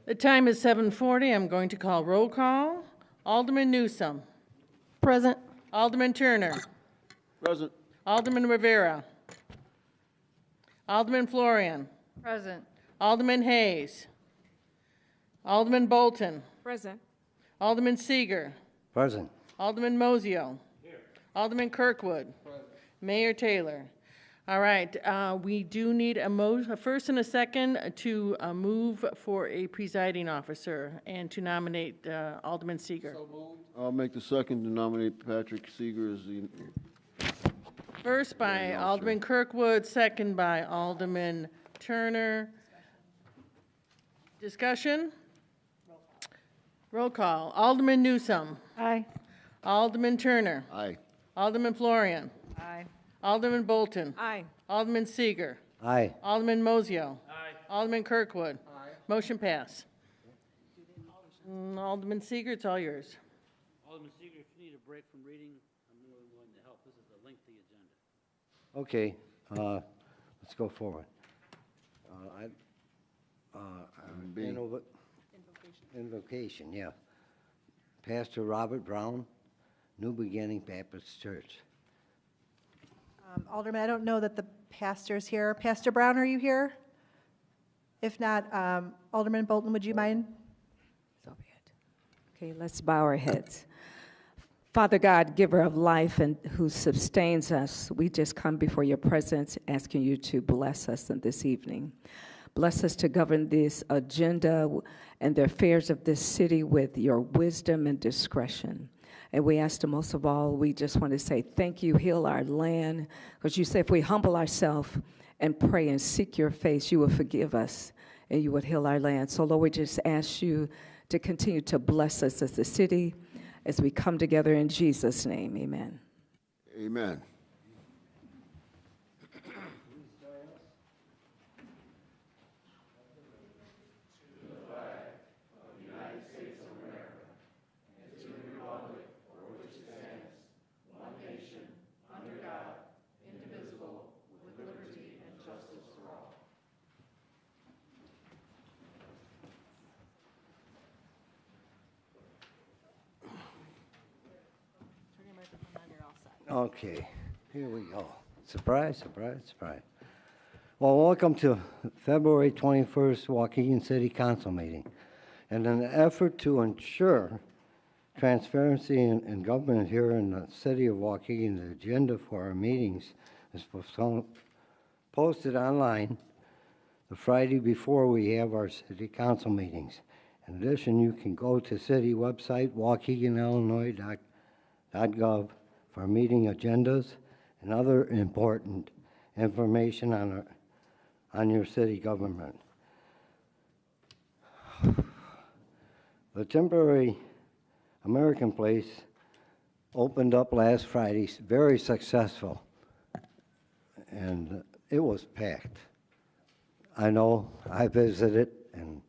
The time is 7:40. I'm going to call roll call. Alderman Newsome. Present. Alderman Turner. Present. Alderman Rivera. Alderman Florian. Present. Alderman Hayes. Alderman Bolton. Present. Alderman Seeger. Present. Alderman Mosio. Here. Alderman Kirkwood. Present. Mayor Taylor. All right, we do need a first and a second to move for a presiding officer and to nominate Alderman Seeger. So moved. I'll make the second to nominate Patrick Seeger as the... First by Alderman Kirkwood, second by Alderman Turner. Discussion? Roll call. Alderman Newsome. Aye. Alderman Turner. Aye. Alderman Florian. Aye. Alderman Bolton. Aye. Alderman Seeger. Aye. Alderman Mosio. Aye. Alderman Kirkwood. Aye. Motion pass. Alderman Seeger, it's all yours. Alderman Seeger, if you need a break from reading, I'm more than willing to help. This is a lengthy agenda. Okay, let's go forward. Invocation, yeah. Pastor Robert Brown, New Beginning Baptist Church. Alderman, I don't know that the pastor's here. Pastor Brown, are you here? If not, Alderman Bolton, would you mind? So be it. Okay, let's bow our heads. Father God, giver of life and who sustains us, we just come before your presence asking you to bless us in this evening. Bless us to govern this agenda and the affairs of this city with your wisdom and discretion. And we ask them most of all, we just want to say thank you, heal our land, because you say if we humble ourselves and pray and seek your face, you will forgive us and you would heal our land. So Lord, we just ask you to continue to bless us as a city as we come together in Jesus' name, amen. Amen. Okay, here we go. Surprise, surprise, surprise. Well, welcome to February 21st Waukegan City Council meeting. In an effort to ensure transparency in government here in the city of Waukegan, the agenda for our meetings is posted online the Friday before we have our city council meetings. In addition, you can go to city website, waukeganillinois.gov, for meeting agendas and other important information on your city government. The temporary American Place opened up last Friday, very successful, and it was packed. I know, I visited, and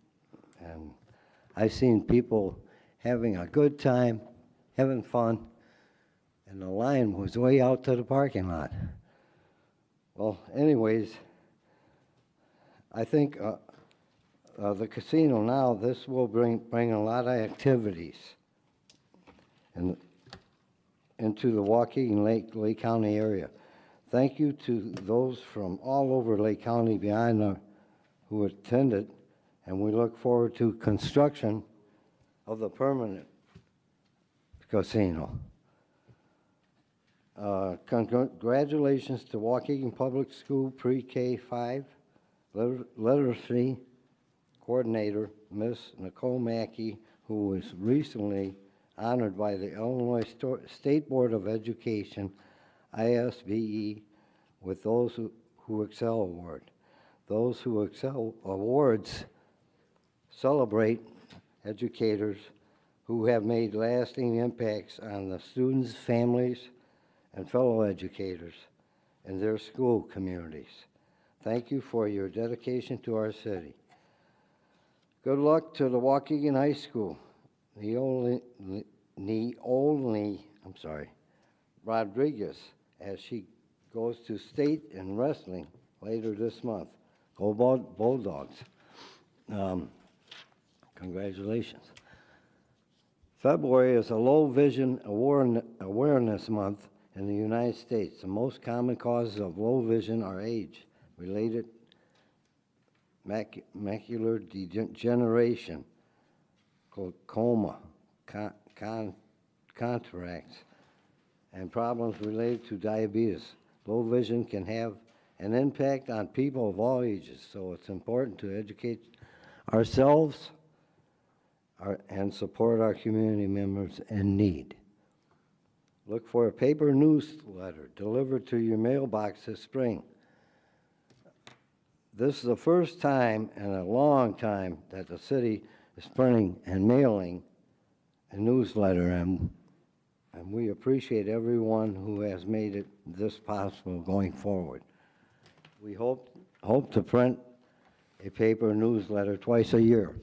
I've seen people having a good time, having fun, and the line was way out to the parking lot. Well, anyways, I think the casino now, this will bring a lot of activities into the Waukegan Lake County area. Thank you to those from all over Lake County who attended, and we look forward to construction of the permanent casino. Congratulations to Waukegan Public School Pre-K 5 Literacy Coordinator, Miss Nicole Mackey, who was recently honored by the Illinois State Board of Education, ISBE, with Those Who Excel Award. Those Who Excel Awards celebrate educators who have made lasting impacts on the students, families, and fellow educators and their school communities. Thank you for your dedication to our city. Good luck to the Waukegan High School. Rodriguez, as she goes to state in wrestling later this month. Go Bulldogs. Congratulations. February is a low vision awareness month in the United States. The most common causes of low vision are age-related macular degeneration, glaucoma, cataracts, and problems related to diabetes. Low vision can have an impact on people of all ages, so it's important to educate ourselves and support our community members in need. Look for a paper newsletter delivered to your mailbox this spring. This is the first time in a long time that the city is printing and mailing a newsletter, and we appreciate everyone who has made this possible going forward. We hope to print a paper newsletter twice a year.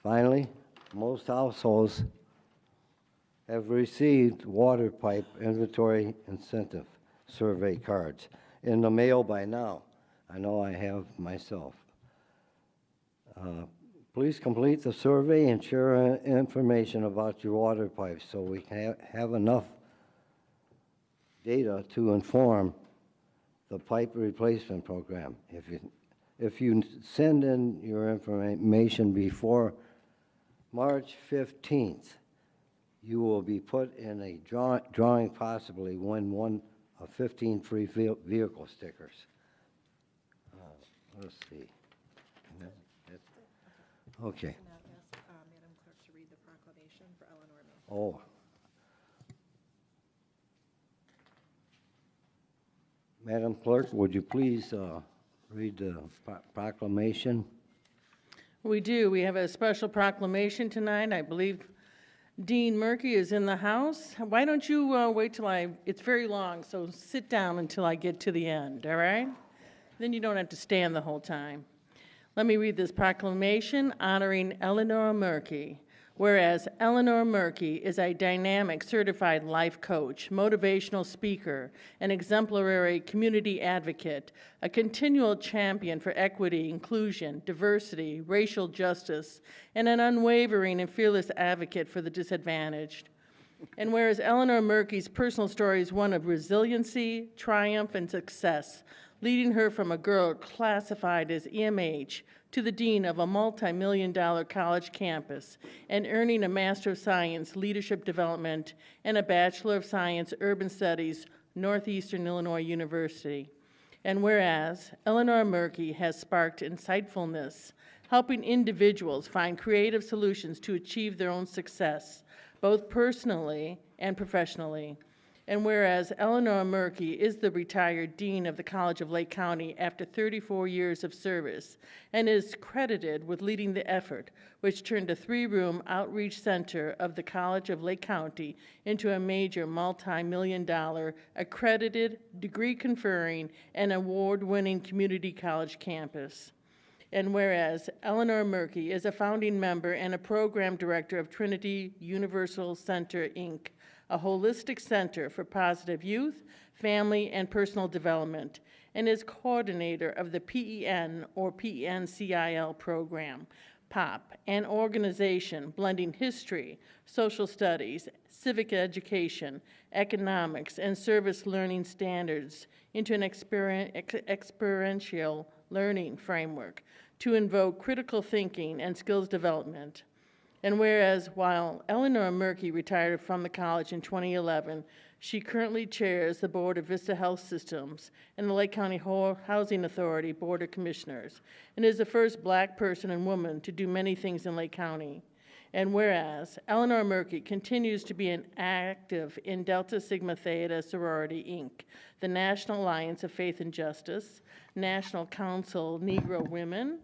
Finally, most households have received water pipe inventory incentive survey cards in the mail by now. I know I have myself. Please complete the survey and share information about your water pipes so we can have enough data to inform the pipe replacement program. If you send in your information before March 15th, you will be put in a drawing, possibly win one of 15 free vehicle stickers. Let's see. Okay. Madam Clerk to read the proclamation for Eleanor. Oh. Madam Clerk, would you please read the proclamation? We do. We have a special proclamation tonight. I believe Dean Murky is in the house. Why don't you wait till it's very long, so sit down until I get to the end, all right? Then you don't have to stand the whole time. Let me read this proclamation honoring Eleanor Murky. Whereas Eleanor Murky is a dynamic certified life coach, motivational speaker, an exemplary community advocate, a continual champion for equity, inclusion, diversity, racial justice, and an unwavering and fearless advocate for the disadvantaged. And whereas Eleanor Murky's personal story is one of resiliency, triumph, and success, leading her from a girl classified as EMH to the dean of a multi-million-dollar college campus and earning a Master of Science Leadership Development and a Bachelor of Science Urban Studies, Northeastern Illinois University. And whereas Eleanor Murky has sparked insightfulness, helping individuals find creative solutions to achieve their own success, both personally and professionally. And whereas Eleanor Murky is the retired dean of the College of Lake County after 34 years of service and is credited with leading the effort, which turned a 3-room outreach center of the College of Lake County into a major multi-million-dollar accredited, degree-conferring, and award-winning community college campus. And whereas Eleanor Murky is a founding member and a program director of Trinity Universal Center, Inc., a holistic center for positive youth, family, and personal development, and is coordinator of the PEN or PENCIL program, POP, an organization blending history, social studies, civic education, economics, and service learning standards into an experiential learning framework to invoke critical thinking and skills development. And whereas while Eleanor Murky retired from the college in 2011, she currently chairs the board of Vista Health Systems and the Lake County Housing Authority Board of Commissioners, and is the first Black person and woman to do many things in Lake County. And whereas Eleanor Murky continues to be an active in Delta Sigma Theta Sorority, Inc., the National Alliance of Faith and Justice, National Council Negro Women,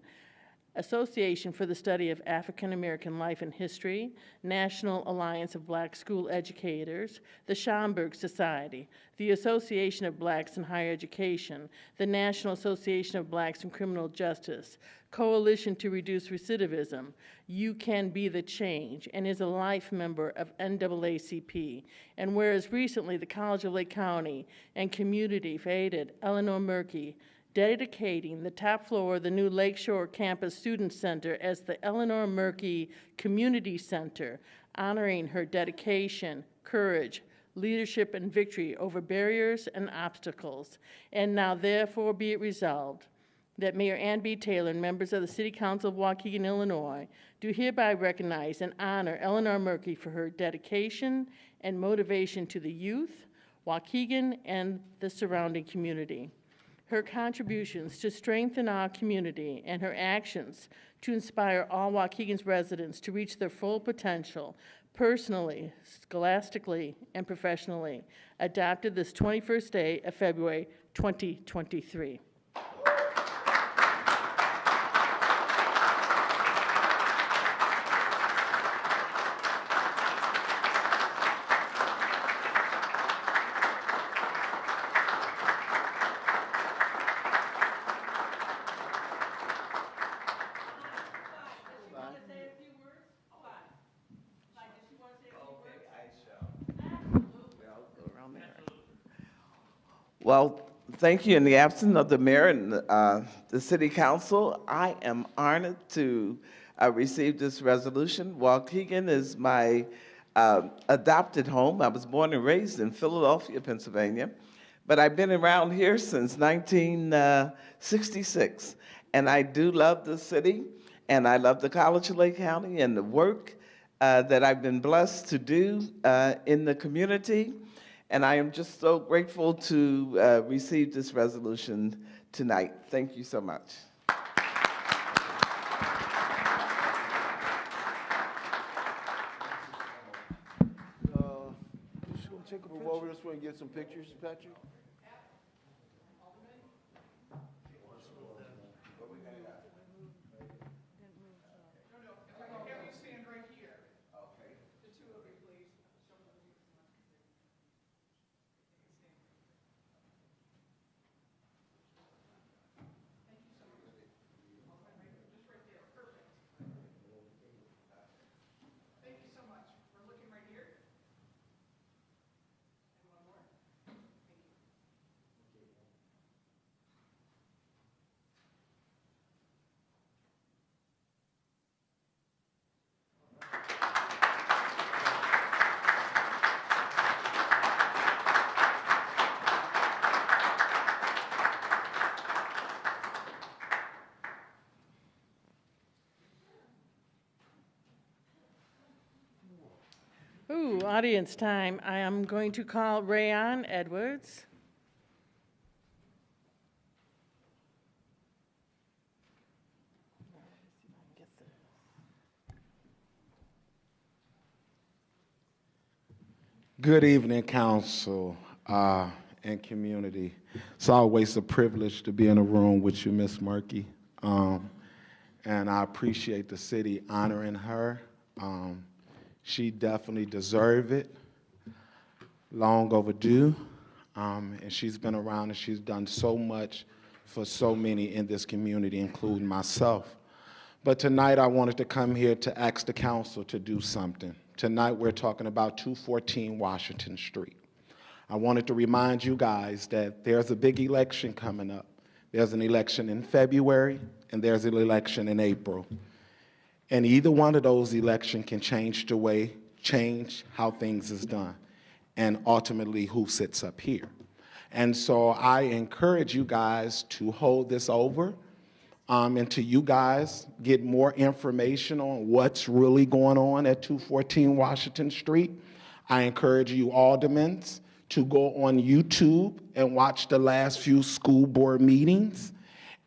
Association for the Study of African American Life and History, National Alliance of Black School Educators, the Schomburg Society, the Association of Blacks in Higher Education, the National Association of Blacks in Criminal Justice, Coalition to Reduce Recidivism, You Can Be the Change, and is a life member of NAACP. And whereas recently the College of Lake County and community aided Eleanor Murky dedicating the top floor of the new Lakeshore Campus Student Center as the Eleanor Murky Community Center, honoring her dedication, courage, leadership, and victory over barriers and obstacles. And now therefore be it resolved that Mayor Ann B. Taylor and members of the City Council of Waukegan, Illinois, do hereby recognize and honor Eleanor Murky for her dedication and motivation to the youth, Waukegan, and the surrounding community. Her contributions to strengthen our community and her actions to inspire all Waukegan's residents to reach their full potential, personally, scholastically, and professionally, adopted this 21st day of February 2023. Well, thank you. In the absence of the mayor and the city council, I am honored to receive this resolution. Waukegan is my adopted home. I was born and raised in Philadelphia, Pennsylvania, but I've been around here since 1966, and I do love the city, and I love the College of Lake County and the work that I've been blessed to do in the community. And I am just so grateful to receive this resolution tonight. Thank you so much. Move over this way and get some pictures, Patrick. Ooh, audience time. I am going to call Rayon Edwards. Good evening, council and community. It's always a privilege to be in a room with you, Miss Murky, and I appreciate the city honoring her. She definitely deserves it, long overdue, and she's been around and she's done so much for so many in this community, including myself. But tonight I wanted to come here to ask the council to do something. Tonight we're talking about 214 Washington Street. I wanted to remind you guys that there's a big election coming up. There's an election in February and there's an election in April. And either one of those elections can change how things is done, and ultimately who sits up here. And so I encourage you guys to hold this over until you guys get more information on what's really going on at 214 Washington Street. I encourage you aldermen to go on YouTube and watch the last few school board meetings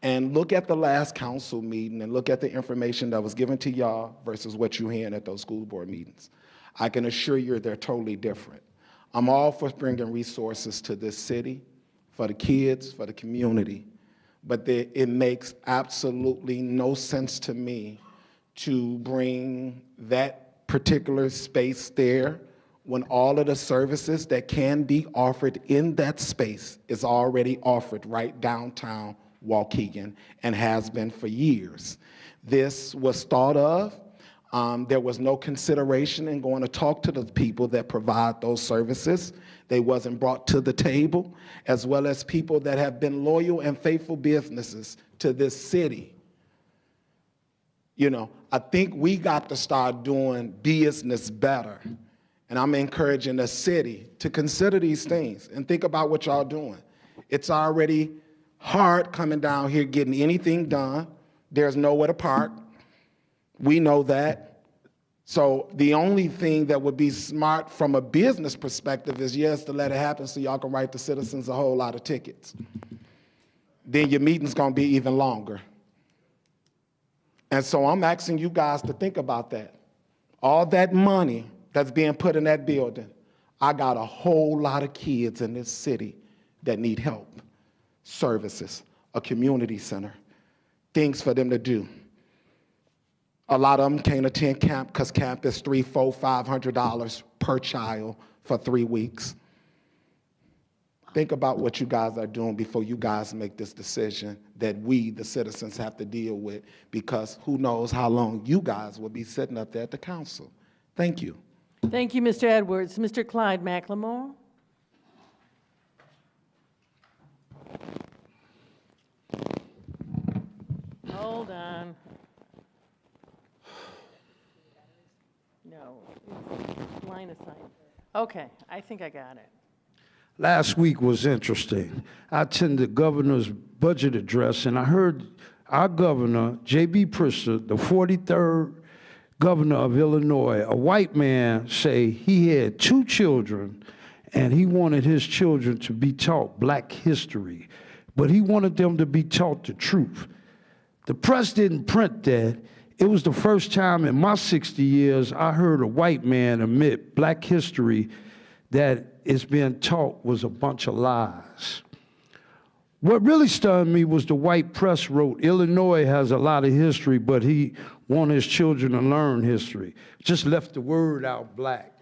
and look at the last council meeting and look at the information that was given to y'all versus what you're hearing at those school board meetings. I can assure you they're totally different. I'm all for bringing resources to this city, for the kids, for the community, but it makes absolutely no sense to me to bring that particular space there when all of the services that can be offered in that space is already offered right downtown Waukegan and has been for years. This was thought of There was no consideration in going to talk to the people that provide those services. They wasn't brought to the table, as well as people that have been loyal and faithful businesses to this city. You know, I think we got to start doing business better. And I'm encouraging the city to consider these things and think about what y'all doing. It's already hard coming down here getting anything done. There's nowhere to park. We know that. So the only thing that would be smart from a business perspective is, yes, to let it happen so y'all can write the citizens a whole lot of tickets. Then your meeting's gonna be even longer. And so I'm asking you guys to think about that. All that money that's being put in that building, I got a whole lot of kids in this city that need help, services, a community center, things for them to do. A lot of them can't attend camp because camp is $300, $400, $500 per child for 3 weeks. Think about what you guys are doing before you guys make this decision that we, the citizens, have to deal with, because who knows how long you guys will be sitting up there at the council. Thank you. Thank you, Mr. Edwards. Mr. Clyde McLemore. Hold on. No, it's line of sight. Okay, I think I got it. Last week was interesting. I attended the governor's budget address, and I heard our governor, J.B. Pritzker, the 43rd governor of Illinois, a white man, say he had 2 children, and he wanted his children to be taught black history, but he wanted them to be taught the truth. The press didn't print that. It was the first time in my 60 years I heard a white man admit black history that is being taught was a bunch of lies. What really stunned me was the white press wrote, Illinois has a lot of history, but he wanted his children to learn history. Just left the word out, black.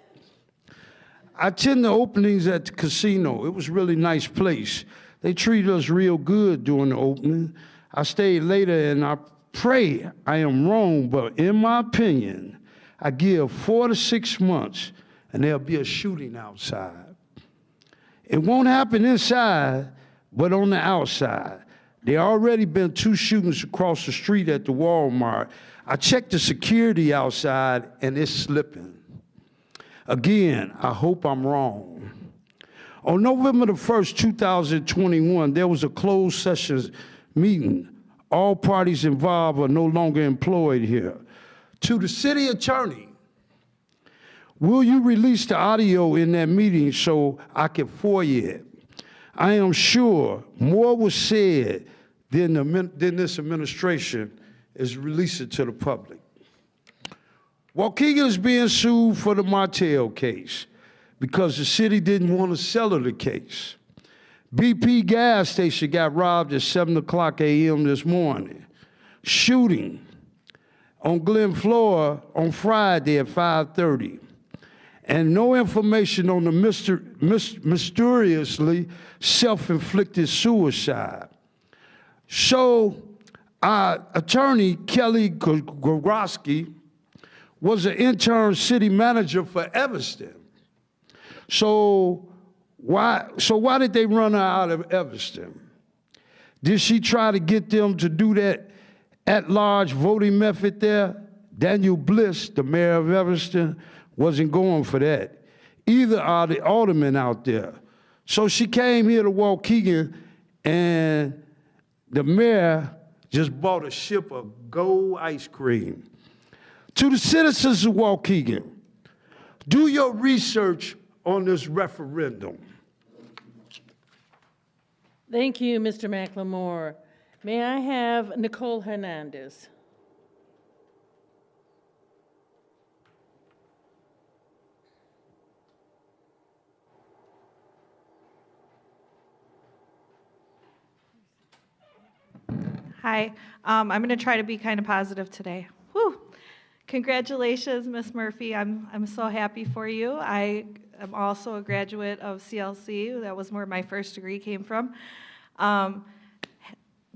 I attend the openings at the casino. It was a really nice place. They treated us real good during the opening. I stayed later and I pray I am wrong, but in my opinion, I give 4 to 6 months and there'll be a shooting outside. It won't happen inside, but on the outside. There already been 2 shootings across the street at the Walmart. I checked the security outside and it's slipping. Again, I hope I'm wrong. On November the 1st, 2021, there was a closed session meeting. All parties involved are no longer employed here. To the city attorney, will you release the audio in that meeting so I can FOIA it? I am sure more was said than this administration is releasing to the public. Waukegan is being sued for the Martell case because the city didn't want to settle the case. BP gas station got robbed at 7 o'clock a.m. this morning. Shooting on Glen Flora on Friday at 5:30. And no information on the mysteriously self-inflicted suicide. So our attorney, Kelly Grogoski, was an intern city manager for Evanston. So why did they run her out of Evanston? Did she try to get them to do that at-large voting method there? Daniel Bliss, the mayor of Evanston, wasn't going for that. Either are the aldermen out there. So she came here to Waukegan, and the mayor just bought a ship of gold ice cream. To the citizens of Waukegan, do your research on this referendum. Thank you, Mr. McLemore. May I have Nicole Hernandez? Hi, I'm going to try to be kind of positive today. Whew. Congratulations, Ms. Murphy. I'm so happy for you. I am also a graduate of CLC. That was where my first degree came from.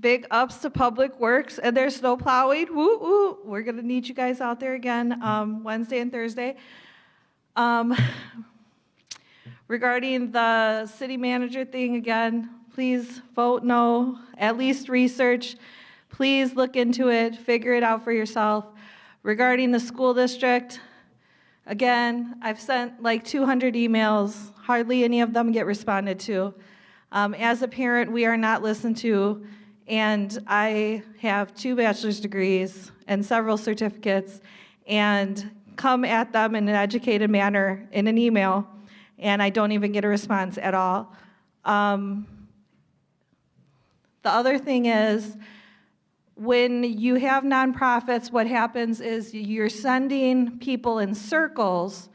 big ups to Public Works and their snow plowing. Woo woo. We're gonna need you guys out there again Wednesday and Thursday. Regarding the city manager thing again, please vote no, at least research. Please look into it, figure it out for yourself. Regarding the school district, again, I've sent like 200 emails, hardly any of them get responded to. As a parent, we are not listened to, and I have 2 bachelor's degrees and several certificates, and come at them in an educated manner in an email, and I don't even get a response at all. The other thing is, when you have nonprofits, what happens is you're sending people in circles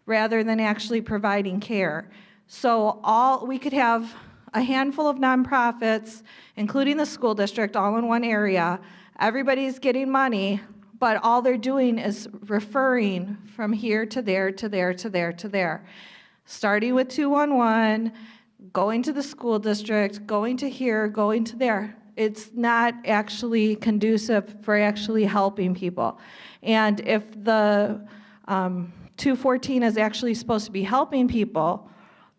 rather than actually providing care. So we could have a handful of nonprofits, including the school district, all in one area. Everybody's getting money, but all they're doing is referring from here to there, to there, to there, to there. Starting with 211, going to the school district, going to here, going to there. It's not actually conducive for actually helping people. And if the 214 is actually supposed to be helping people,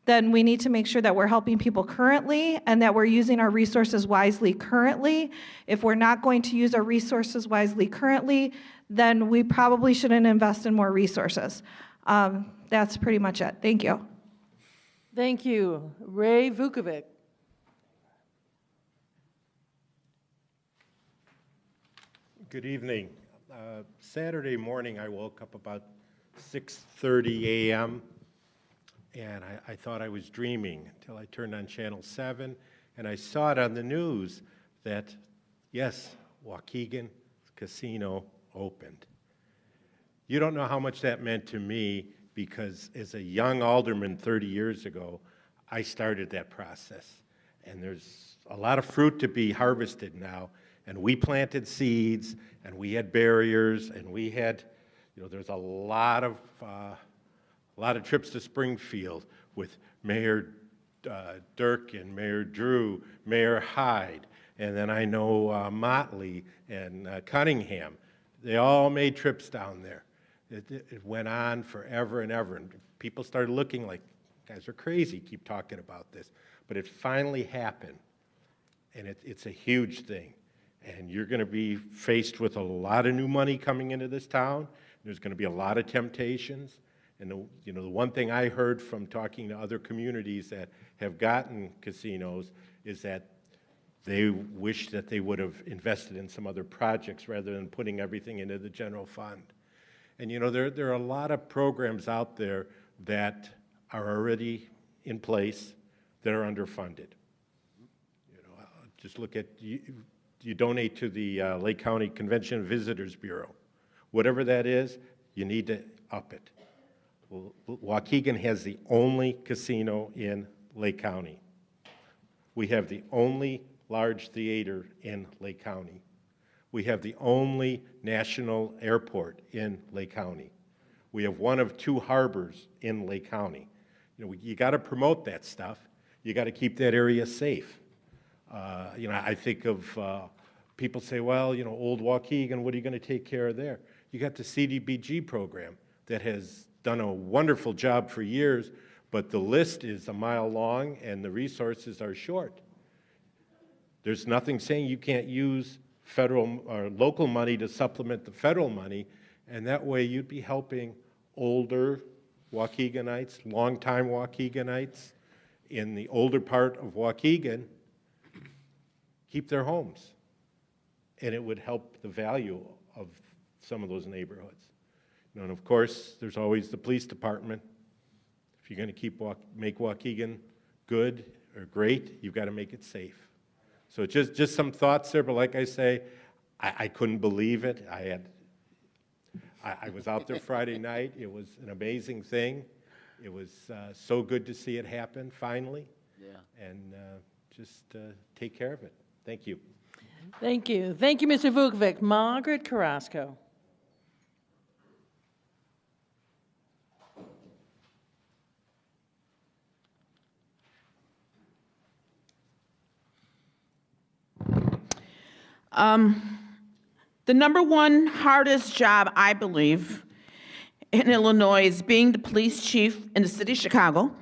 then we need to make sure that we're helping people currently and that we're using our resources wisely currently. If we're not going to use our resources wisely currently, then we probably shouldn't invest in more resources. That's pretty much it. Thank you. Thank you. Ray Vukovic. Good evening. Saturday morning, I woke up about 6:30 a.m., and I thought I was dreaming until I turned on Channel 7, and I saw it on the news that, yes, Waukegan Casino opened. You don't know how much that meant to me, because as a young alderman 30 years ago, I started that process. And there's a lot of fruit to be harvested now. And we planted seeds, and we had barriers, and we had, there's a lot of trips to Springfield with Mayor Dirk and Mayor Drew, Mayor Hyde, and then I know Motley and Cunningham. They all made trips down there. It went on forever and ever, and people started looking like, guys are crazy, keep talking about this. But it finally happened, and it's a huge thing. And you're going to be faced with a lot of new money coming into this town. There's going to be a lot of temptations. And the one thing I heard from talking to other communities that have gotten casinos is that they wish that they would have invested in some other projects rather than putting everything into the general fund. And there are a lot of programs out there that are already in place that are underfunded. Just look at you donate to the Lake County Convention and Visitors Bureau. Whatever that is, you need to up it. Well, Waukegan has the only casino in Lake County. We have the only large theater in Lake County. We have the only national airport in Lake County. We have one of 2 harbors in Lake County. You got to promote that stuff. You got to keep that area safe. I think of people say, well, old Waukegan, what are you going to take care of there? You got the CDBG program that has done a wonderful job for years, but the list is a mile long and the resources are short. There's nothing saying you can't use federal or local money to supplement the federal money, and that way you'd be helping older Waukeganites, longtime Waukeganites in the older part of Waukegan keep their homes, and it would help the value of some of those neighborhoods. And of course, there's always the police department. If you're going to make Waukegan good or great, you've got to make it safe. So just some thoughts there, but like I say, I couldn't believe it. I was out there Friday night. It was an amazing thing. It was so good to see it happen finally. Yeah. And just take care of it. Thank you. Thank you. Thank you, Mr. Vukovic. Margaret Carrasco. The number one hardest job, I believe, in Illinois is being the police chief in the city of Chicago.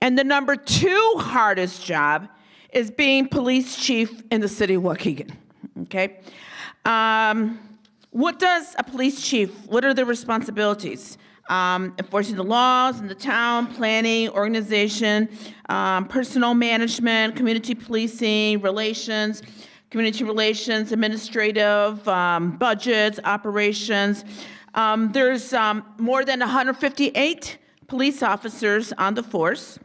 And the number two hardest job is being police chief in the city of Waukegan, okay? What does a police chief, what are their responsibilities? Enforcing the laws in the town, planning, organization, personnel management, community policing, relations, community relations, administrative, budgets, operations. There's more than 158 police officers on the force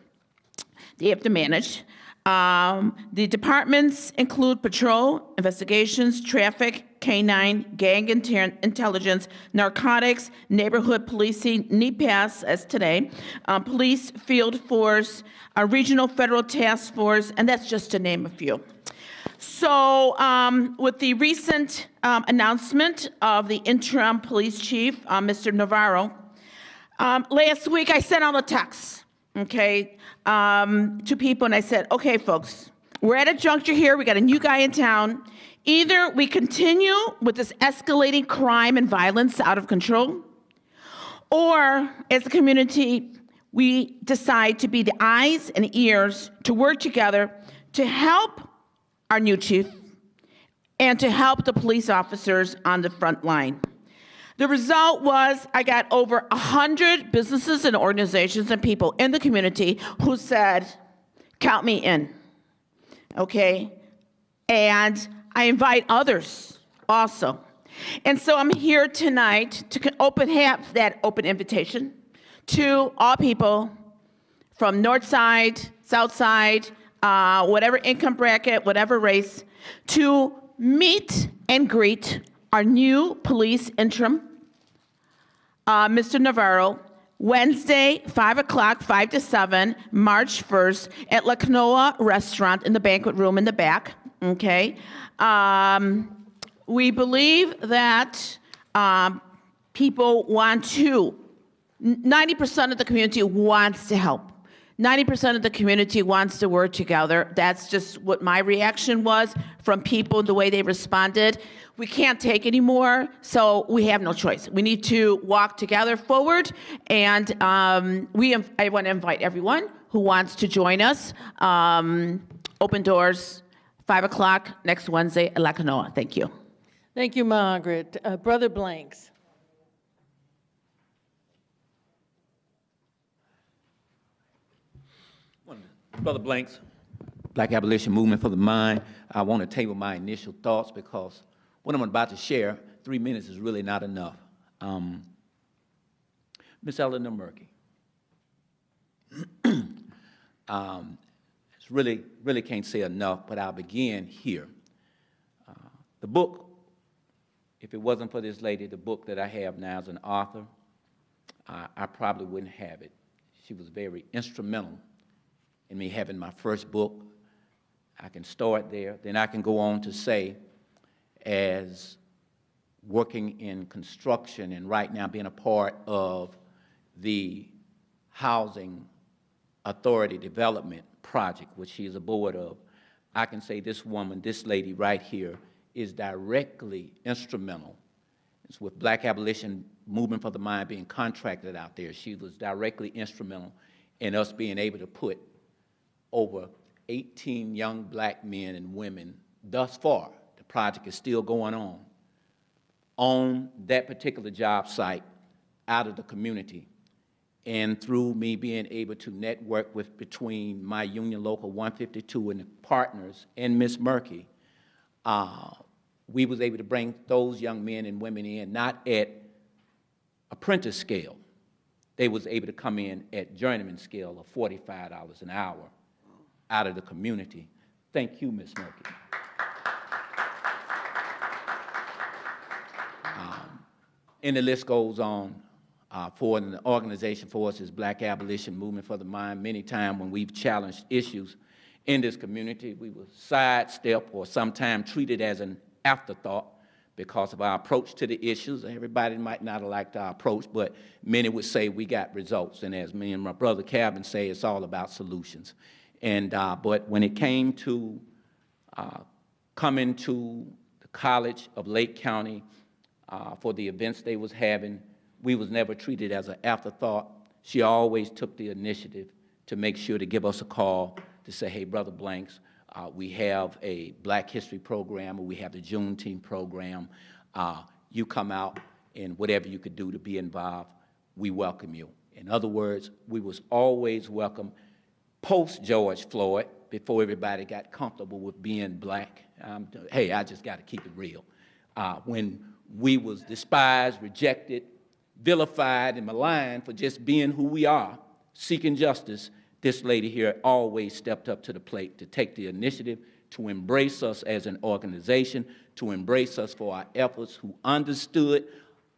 they have to manage. The departments include patrol, investigations, traffic, K-9, gang intelligence, narcotics, neighborhood policing, NEPAS as today, police field force, a regional federal task force, and that's just to name a few. So with the recent announcement of the interim police chief, Mr. Navarro, last week I sent out a text, okay, to people, and I said, okay, folks, we're at a juncture here. We got a new guy in town. Either we continue with this escalating crime and violence out of control, or as a community, we decide to be the eyes and ears to work together to help our new chief and to help the police officers on the front line. The result was I got over 100 businesses and organizations and people in the community who said, count me in, okay? And I invite others also. And so I'm here tonight to have that open invitation to all people from North Side, South Side, whatever income bracket, whatever race, to meet and greet our new police interim, Mr. Navarro, Wednesday, 5 o'clock, 5 to 7, March 1st, at La Canoa Restaurant in the banquet room in the back, okay? We believe that people want to, 90% of the community wants to help. 90% of the community wants to work together. That's just what my reaction was from people, the way they responded. We can't take anymore, so we have no choice. We need to walk together forward, and I want to invite everyone who wants to join us. Open doors, 5 o'clock next Wednesday at La Canoa. Thank you. Thank you, Margaret. Brother Blanks. Brother Blanks, Black Abolition Movement for the Mind. I want to table my initial thoughts because what I'm about to share, 3 minutes is really not enough. Miss Eleanor Murky. It's really can't say enough, but I'll begin here. The book, if it wasn't for this lady, the book that I have now as an author, I probably wouldn't have it. She was very instrumental in me having my first book. I can start there. Then I can go on to say, as working in construction and right now being a part of the Housing Authority Development Project, which she is a board of, I can say this woman, this lady right here, is directly instrumental. It's with Black Abolition Movement for the Mind being contracted out there. She was directly instrumental in us being able to put over 18 young black men and women thus far. The project is still going on that particular job site out of the community. And through me being able to network with between my Union Local 152 and the partners and Miss Murky, we was able to bring those young men and women in, not at apprentice scale. They was able to come in at journeyman scale of $45 an hour out of the community. Thank you, Ms. Murky. And the list goes on. For an organization for us is Black Abolition Movement for the Mind. Many times when we've challenged issues in this community, we will sidestep or sometimes treat it as an afterthought because of our approach to the issues. Everybody might not have liked our approach, but many would say we got results. And as me and my brother Calvin say, it's all about solutions. And but when it came to coming to the College of Lake County for the events they was having. We was never treated as an afterthought. She always took the initiative to make sure to give us a call to say, hey, Brother Blanks, we have a Black History program, or we have the Juneteenth program. You come out, and whatever you could do to be involved, we welcome you. In other words, we was always welcome post George Floyd, before everybody got comfortable with being black. Hey, I just got to keep it real. When we was despised, rejected, vilified, and maligned for just being who we are, seeking justice, this lady here always stepped up to the plate to take the initiative, to embrace us as an organization, to embrace us for our efforts, who understood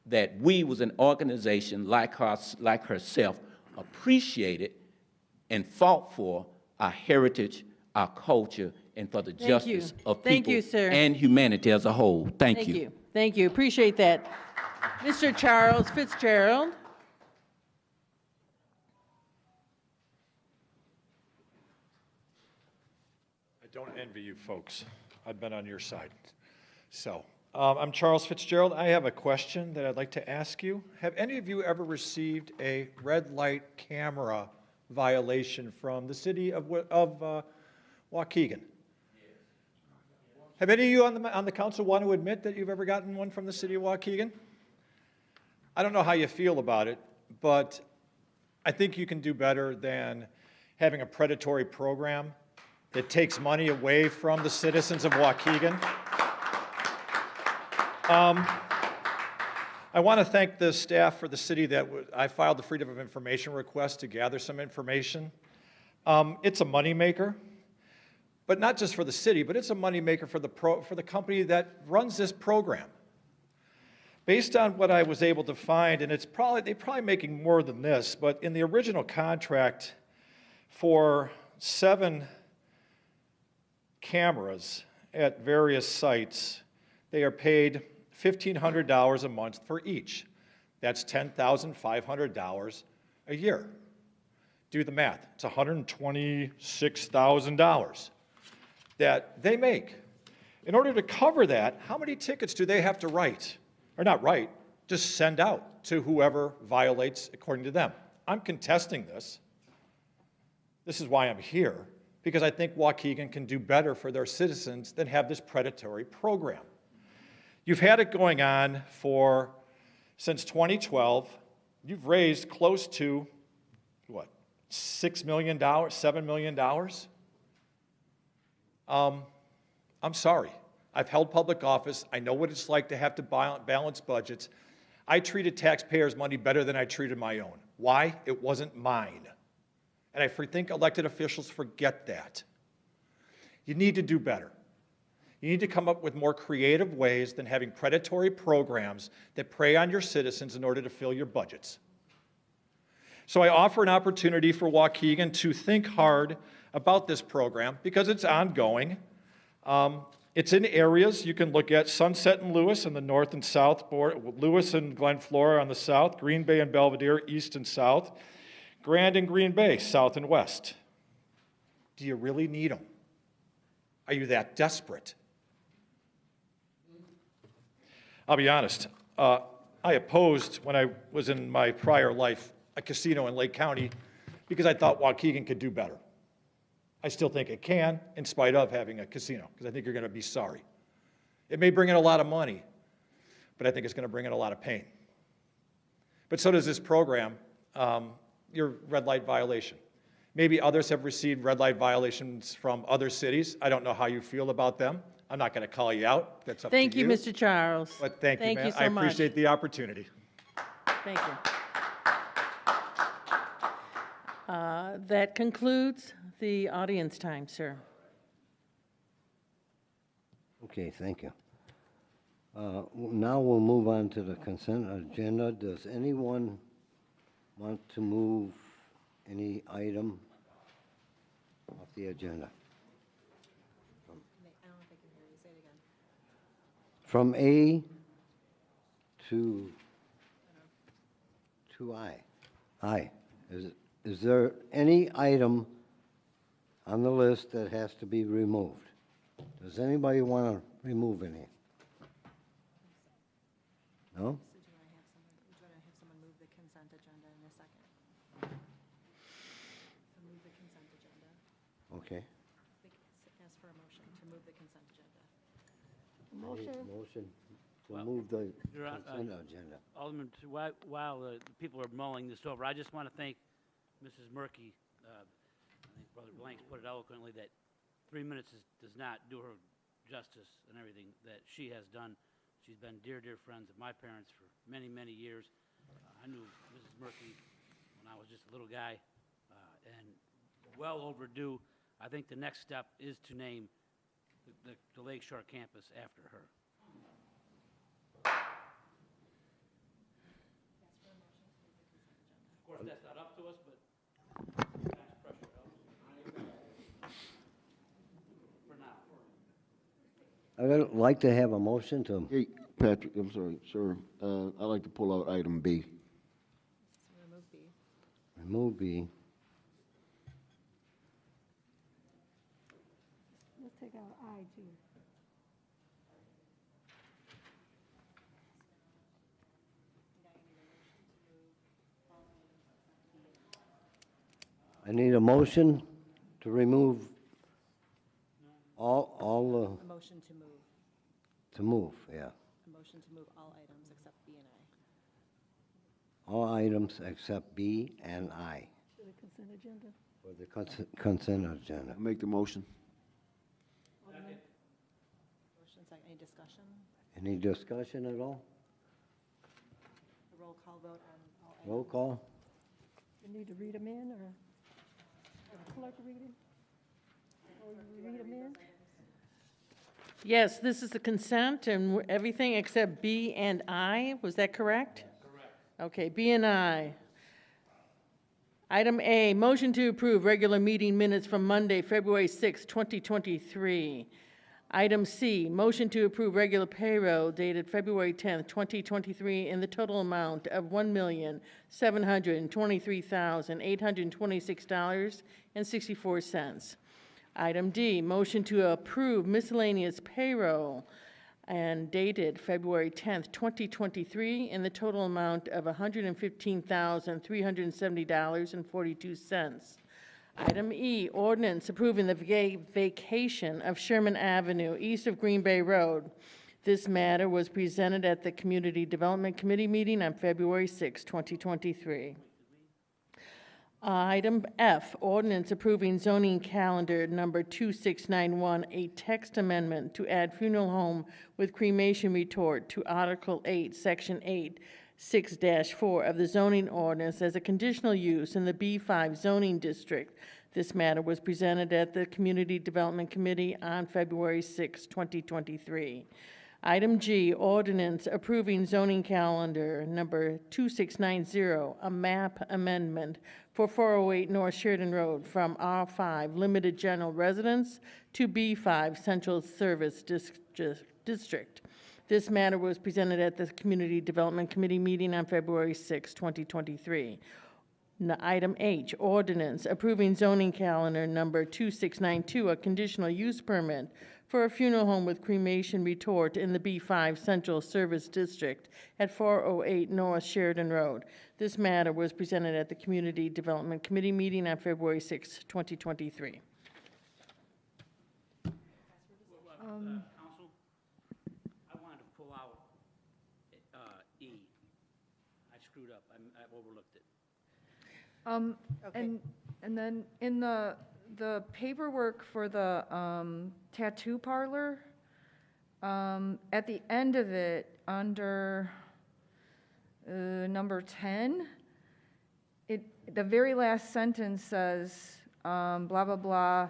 that we was an organization like herself, appreciated and fought for our heritage, our culture, and for the justice of people and humanity as a whole. Thank you. Thank you. Appreciate that. Mr. Charles Fitzgerald. I don't envy you folks. I've been on your side. So, I'm Charles Fitzgerald. I have a question that I'd like to ask you. Have any of you ever received a red light camera violation from the city of Waukegan? Have any of you on the council want to admit that you've ever gotten one from the city of Waukegan? I don't know how you feel about it, but I think you can do better than having a predatory program that takes money away from the citizens of Waukegan. I want to thank the staff for the city that I filed the Freedom of Information request to gather some information. It's a moneymaker, but not just for the city, but it's a moneymaker for the company that runs this program. Based on what I was able to find, and they're probably making more than this, but in the original contract for 7 cameras at various sites, they are paid $1,500 a month for each. That's $10,500 a year. Do the math. It's $126,000 that they make. In order to cover that, how many tickets do they have to write? Or not write, just send out to whoever violates according to them. I'm contesting this. This is why I'm here, because I think Waukegan can do better for their citizens than have this predatory program. You've had it going on since 2012. You've raised close to, what, $6 million, $7 million? I'm sorry. I've held public office. I know what it's like to have to balance budgets. I treated taxpayers' money better than I treated my own. Why? It wasn't mine. And I think elected officials forget that. You need to do better. You need to come up with more creative ways than having predatory programs that prey on your citizens in order to fill your budgets. So I offer an opportunity for Waukegan to think hard about this program because it's ongoing. It's in areas you can look at: Sunset and Lewis in the north and south border, Lewis and Glen Flora on the south, Green Bay and Belvedere east and south, Grand and Green Bay south and west. Do you really need them? Are you that desperate? I'll be honest. I opposed, when I was in my prior life, a casino in Lake County because I thought Waukegan could do better. I still think it can, in spite of having a casino, because I think you're going to be sorry. It may bring in a lot of money, but I think it's going to bring in a lot of pain. But so does this program, your red light violation. Maybe others have received red light violations from other cities. I don't know how you feel about them. I'm not going to call you out. That's up to you. Thank you, Mr. Charles. But thank you, man. I appreciate the opportunity. Thank you. That concludes the audience time, sir. Okay, thank you. Now we'll move on to the consent agenda. Does anyone want to move any item off the agenda? From A to I. I. Is there any item on the list that has to be removed? Does anybody want to remove any? No? So do you want to have someone move the consent agenda in a second? So move the consent agenda. Okay. Ask for a motion to move the consent agenda. Motion to Well, move the Your Hon- consent agenda. Alderman, while the people are mulling this over, I just want to thank Mrs. Murky. I think Brother Blanks put it eloquently that 3 minutes does not do her justice and everything that she has done. She's been dear, dear friends of my parents for many, many years. I knew Mrs. Murky when I was just a little guy, and well overdue. I think the next step is to name the Lakeshore campus after her. Of course, that's not up to us, but sometimes pressure helps. For now. I'd like to have a motion to, Hey, Patrick, I'm sorry, sir. I'd like to pull out item B. So remove B. remove B. Let's take out I too. I need a motion to remove all A motion to move. yeah. A motion to move all items except B and I. All items except B and I To the consent agenda. for the consent agenda. I make the motion. Motion second. Any discussion? Any discussion at all? A roll call vote on all items. Roll call? You need to read them in, or the clerk read them? Or you read them in? Yes, this is the consent and everything except B and I. Was that correct? Correct. Okay, B and I. Item A, motion to approve regular meeting minutes from Monday, February 6, 2023. Item C, motion to approve regular payroll dated February 10, 2023 in the total amount of $1,723,826.64. Item D, motion to approve miscellaneous payroll and dated February 10th, 2023 in the total amount of $115,370.42. Item E, ordinance approving the vacation of Sherman Avenue east of Green Bay Road. This matter was presented at the Community Development Committee meeting on February 6, 2023. Item F, ordinance approving zoning calendar number 2691, a text amendment to add funeral home with cremation retort to Article 8, Section 8, 6-4 of the zoning ordinance as a conditional use in the B5 zoning district. This matter was presented at the Community Development Committee on February 6, 2023. Item G, ordinance approving zoning calendar number 2690, a map amendment for 408 North Sheridan Road from R5 Limited General Residence to B5 Central Service District. This matter was presented at the Community Development Committee meeting on February 6, 2023. Item H, ordinance approving zoning calendar number 2692, a conditional use permit for a funeral home with cremation retort in the B5 Central Service District at 408 North Sheridan Road. This matter was presented at the Community Development Committee meeting on February 6, 2023. Council, I wanted to pull out E. I screwed up. I overlooked it. Okay. And then in the paperwork for the tattoo parlor, at the end of it, under number 10, the very last sentence says, blah, blah, blah,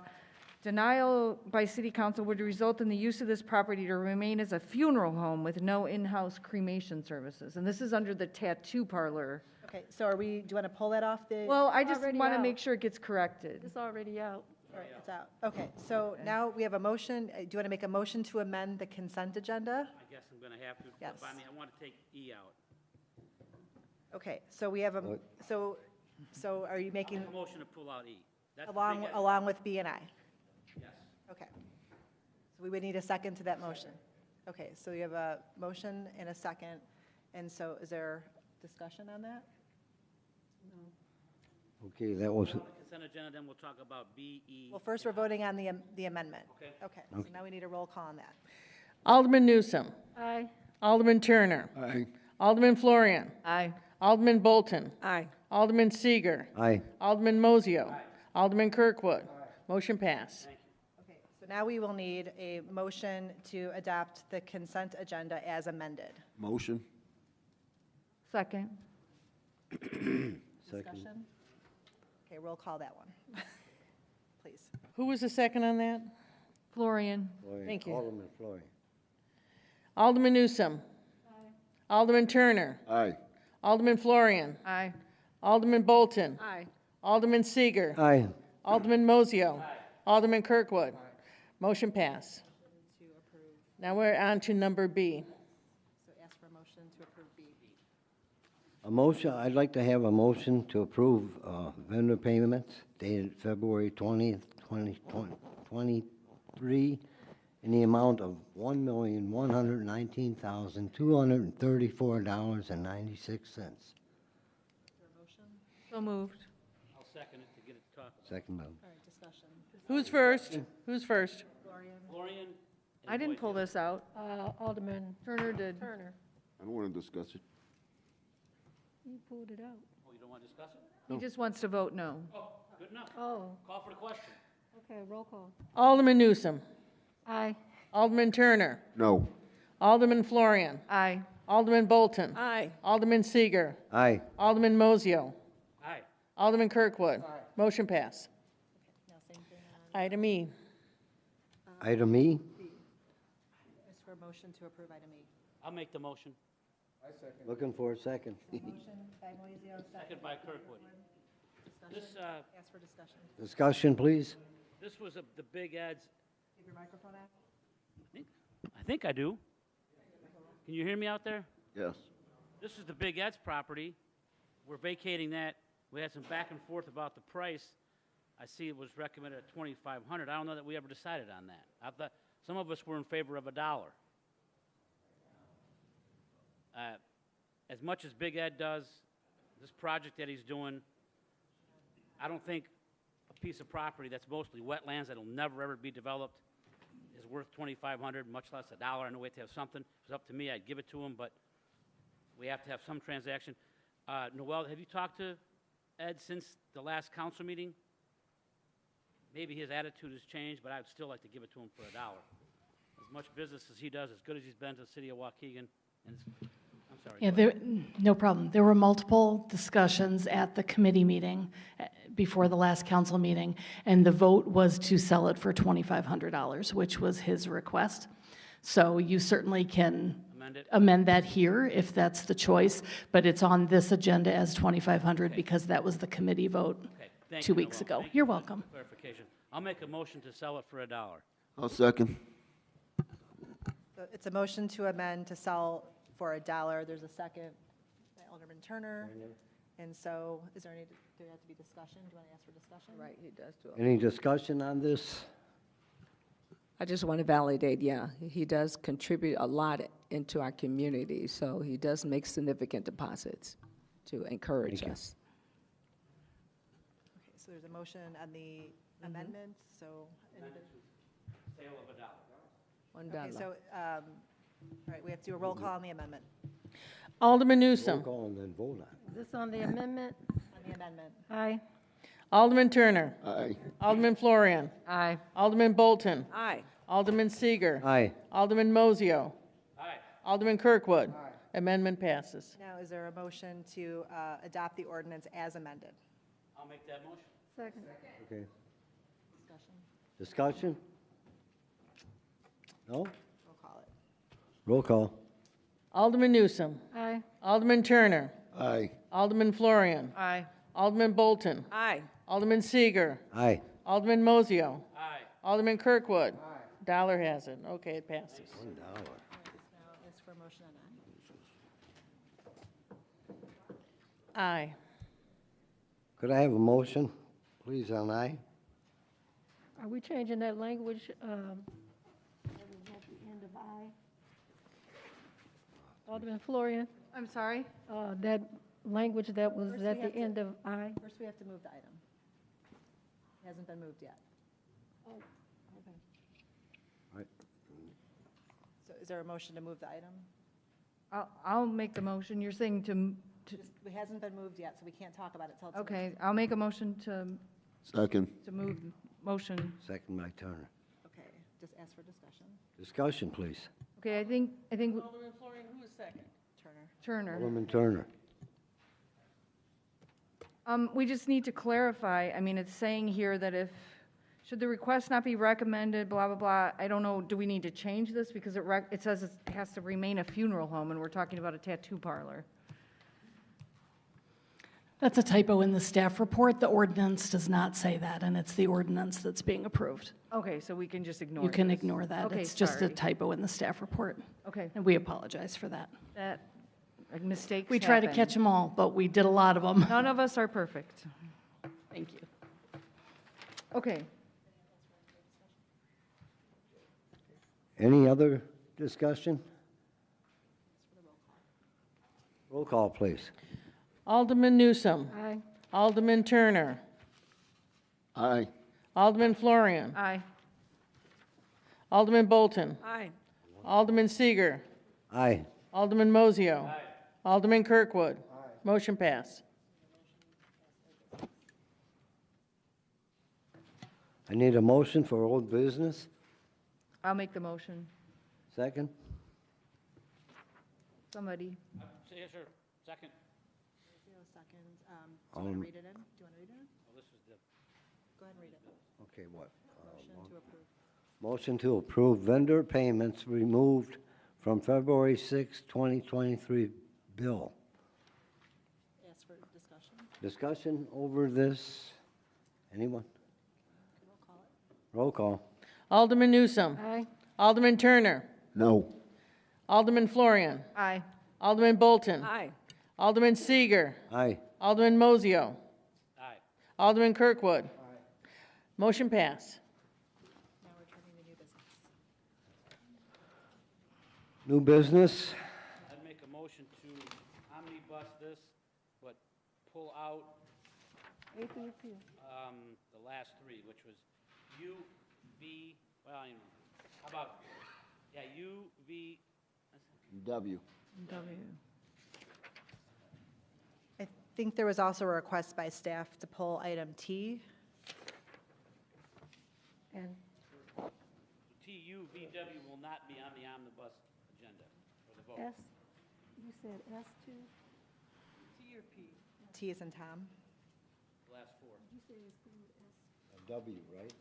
denial by city council would result in the use of this property to remain as a funeral home with no in-house cremation services. And this is under the tattoo parlor. Okay, so do you want to pull that off the? Well, I just Already want to out. make sure it gets corrected. It's already out. All right, it's out. Okay, so now we have a motion. Do you want to make a motion to amend the consent agenda? I guess I'm going to have to. Yes. But I want to take E out. Okay, so we have a, so are you making, Make a motion to pull out E. That's the thing I- along with B and I? Yes. Okay. So we would need a second to that motion. Okay, so you have a motion and a second. And so is there discussion on that? Okay, that was, Consent agenda, then we'll talk about B, E. Well, first, we're voting on the amendment. Okay. Okay, so now we need a roll call on that. Alderman Newsome. Aye. Alderman Turner. Aye. Alderman Florian. Aye. Alderman Bolton. Aye. Alderman Seager. aye. Alderman Mozio. Alderman Kirkwood. Motion passed. Okay, so now we will need a motion to adopt the consent agenda as amended. Motion. Second. Discussion? Okay, roll call that one, please. Who was the second on that? Florian. Thank you. Alderman Florian. Alderman Newsome. Alderman Turner. Aye. Alderman Florian. Aye. Alderman Bolton. Aye. Alderman Seager. Aye. Alderman Mozio. Alderman Kirkwood. Motion passed. Now we're on to number B. So ask for a motion to approve B. A motion, I'd like to have a motion to approve vendor payments dated February 20th, 2023 in the amount of $1,119,234.96. So moved. I'll second it to get it to talk. Second by All right, discussion. Who's first? Who's first? Florian. I didn't pull this out. Alderman Turner did. Turner. I don't want to discuss it. You pulled it out. Oh, you don't want to discuss it? He just wants to vote no. Oh, good enough. Oh, Call for the question. okay, roll call. Alderman Newsome. Aye. Alderman Turner. No. Alderman Florian. Aye. Alderman Bolton. Aye. Alderman Seager. Aye. Alderman Mozio. Aye. Alderman Kirkwood. Motion passed. Now, same thing on, Item E. Item E. ask for a motion to approve item E. I'll make the motion. Looking for a second. Motion by Moiseo, Second by Kirkwood. This, Ask for discussion. Discussion, please. this was the Big Ed's, Give your microphone out. I think I do. Can you hear me out there? Yes. This is the Big Ed's property. We're vacating that. We had some back and forth about the price. I see it was recommended at $2,500. I don't know that we ever decided on that. I thought some of us were in favor of $1. As much as Big Ed does, this project that he's doing, I don't think a piece of property that's mostly wetlands that'll never ever be developed is worth $2,500, much less $1. I know we have to have something. If it's up to me, I'd give it to him, but we have to have some transaction. Noel, have you talked to Ed since the last council meeting? Maybe his attitude has changed, but I'd still like to give it to him for $1. As much business as he does, as good as he's been to the city of Waukegan, and I'm sorry. Yeah, no problem. There were multiple discussions at the committee meeting before the last council meeting, and the vote was to sell it for $2,500, which was his request. So you certainly can amend that here if that's the choice, but it's on this agenda as $2,500 because that was the committee vote Thank 2 you, weeks Noel. ago. Thank you You're for the welcome. Clarification. I'll make a motion to sell it for $1. I'll second. So it's a motion to amend to sell for $1. There's a second by Alderman Turner. And so is there any, do there have to be discussion? Do you want to ask for discussion? Right, he does do it. Any discussion on this? I just want to validate, yeah, he does contribute a lot into our community, so he does make significant deposits to encourage Thank you. us. Okay, so there's a motion on the amendment, so. Sale of $1. Okay, so, all right, we have to do a roll call on the amendment. Alderman Roll Newsome. call and then vote on it. This on the amendment? On the amendment. Aye. Alderman Turner. Aye. Alderman Florian. Aye. Alderman Bolton. Aye. Alderman Seager. Aye. Alderman Mozio. Aye. Alderman Kirkwood. Amendment passes. Now, is there a motion to adopt the ordinance as amended? I'll make that motion. Second. Okay. Discussion? Discussion? No? Roll call it. Roll call. Alderman Newsome. Aye. Alderman Turner. Aye. Alderman Florian. Aye. Alderman Bolton. Aye. Alderman Seager. Aye. Alderman Mozio. Aye. Alderman Kirkwood. Dollar has it. Okay, it passes. $1. Now, ask for a motion on Aye. Could I have a motion, please, on aye? Are we changing that language, that is at the end of I? Alderman Florian, I'm sorry? that language that was First at we the have to- end of I. First, we have to move the item. It hasn't been moved yet. Oh, okay. So is there a motion to move the item? I'll make the motion. You're saying It hasn't been moved yet, so we can't talk about it till it's. okay, I'll make a motion Second. to move, motion. Second by Turner. Okay, just ask for discussion. Discussion, please. Okay, I think Alderman Florian, who is second? Turner. Turner. Alderman Turner. We just need to clarify, I mean, it's saying here that should the request not be recommended, blah, blah, blah, I don't know, do we need to change this? Because it says it has to remain a funeral home, and we're talking about a tattoo parlor. That's a typo in the staff report. The ordinance does not say that, and it's the ordinance that's being approved. Okay, so we can just ignore You can this. ignore that. Okay, It's just a sorry. typo in the staff report. Okay. And we apologize for that. Mistakes We try to happen. catch them all, but we did a lot of them. None of us are perfect. Thank you. Okay. Any other discussion? Roll call, please. Alderman Newsome. Aye. Alderman Turner. Aye. Alderman Florian. Aye. Alderman Bolton. Aye. Alderman Seager. Aye. Alderman Mozio. Alderman Kirkwood. Motion passed. I need a motion for old business. I'll make the motion. Second. Somebody. Yeah, sure. Second. 0 seconds. Do you want to read it in? Do you want to read it in? Well, this was the, Go ahead and read it. Okay, what? Motion to approve. Motion to approve vendor payments removed from February 6, 2023 bill. Ask for discussion. Discussion over this? Anyone? Roll call it. Roll call. Alderman Newsome. Aye. Alderman Turner. No. Alderman Florian. Aye. Alderman Bolton. Aye. Alderman Seager. Aye. Alderman Mozio. aye. Alderman Kirkwood. Motion passed. Now we're turning to new business. New business? I'd make a motion to omnibus this, but pull out A through Q. the last three, which was U, V, well, how about, yeah, U, V, W. I think there was also a request by staff to pull item T. And T, U, V, W will not be on the omnibus agenda for the vote. S, you said S two? T or P? T is in Tom. The last four. Did you say it's S? W, right?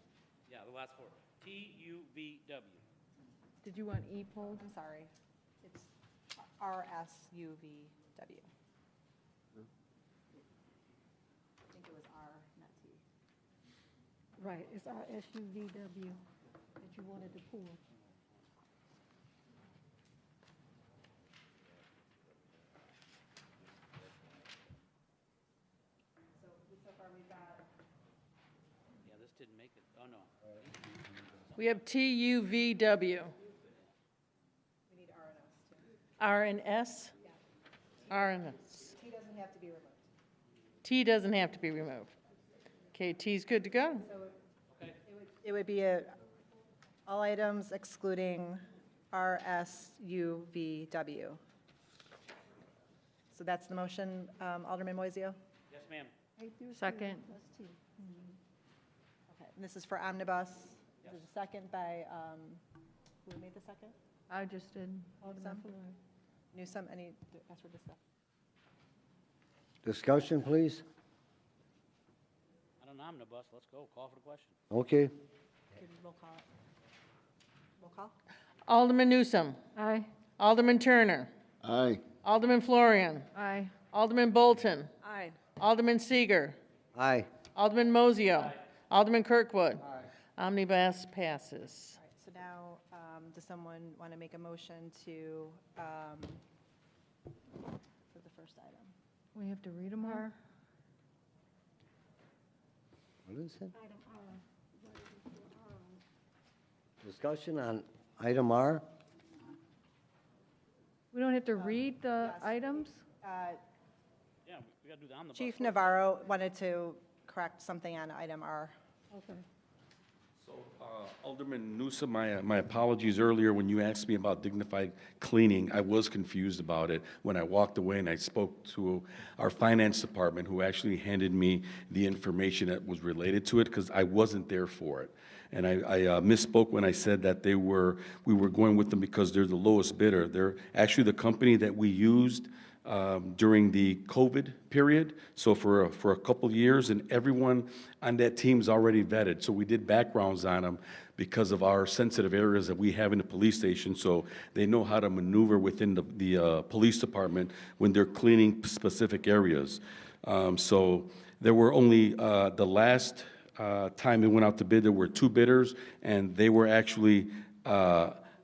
Yeah, the last four. T, U, V, W. Did you want E pulled? I'm sorry. It's RSUVW. I think it was R, not T. Right, it's our SUVW that you wanted to pull. So far we've got. Yeah, this didn't make it, oh, no. We have TUVW. We need R and S too. R and S? R and S. T doesn't have to be removed. T doesn't have to be removed. Okay, T's good to go. So it would be all items excluding RSUVW. So that's the motion, Alderman Moiseo? Yes, ma'am. A through Q Second. plus T. Okay, and this is for omnibus. There's a second by, who made the second? I just did. Newsome? Newsome, any, ask for discussion? Discussion, please? On an omnibus, let's go, call for the question. Okay. Okay, roll call it. Roll call? Alderman Newsome. Aye. Alderman Turner. Aye. Alderman Florian. Aye. Alderman Bolton. Aye. Alderman Seager. Aye. Alderman Mozio. Alderman Kirkwood. Omnibus passes. All right, so now, does someone want to make a motion to, for the first item? We have to read them all? What is it? Item R. What is it for R? Discussion on item R? We don't have to read the items? Yeah, we gotta do the omnibus. Chief Navarro wanted to correct something on item R. Okay. So, Alderman Newsom, my apologies earlier when you asked me about dignified cleaning. I was confused about it when I walked away and I spoke to our finance department, who actually handed me the information that was related to it, because I wasn't there for it. And I misspoke when I said that we were going with them because they're the lowest bidder. They're actually the company that we used during the COVID period, so for a couple of years, and everyone on that team's already vetted. So we did backgrounds on them because of our sensitive areas that we have in the police station, so they know how to maneuver within the police department when they're cleaning specific areas. So there were only the last time it went out to bid, there were 2 bidders, and they were actually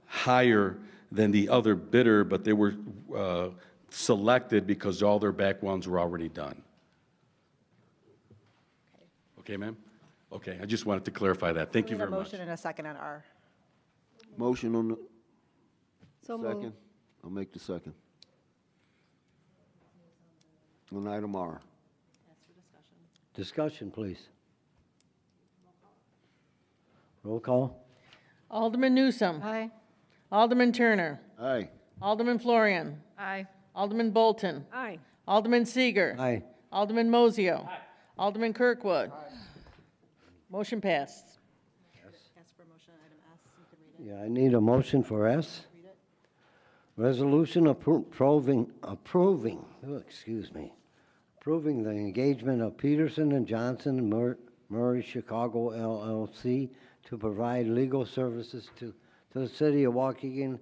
higher than the other bidder, but they were selected because all their backgrounds were already done. Okay, ma'am? Okay, I just wanted to clarify that. Thank you very much. Motion and a second on R. Motion on the So second. moved. I'll make the second. On item R. Discussion, please. Roll call. Alderman Newsom. Aye. Alderman Turner. Aye. Alderman Florian. Aye. Alderman Bolton. Aye. Alderman Seager. Aye. Alderman Mozio. Alderman Kirkwood. Motion passed. Ask for a motion on item S. You can read it. Yeah, I need a motion for S. Resolution approving the engagement of Peterson and Johnson Murray Chicago LLC to provide legal services to the city of Waukegan,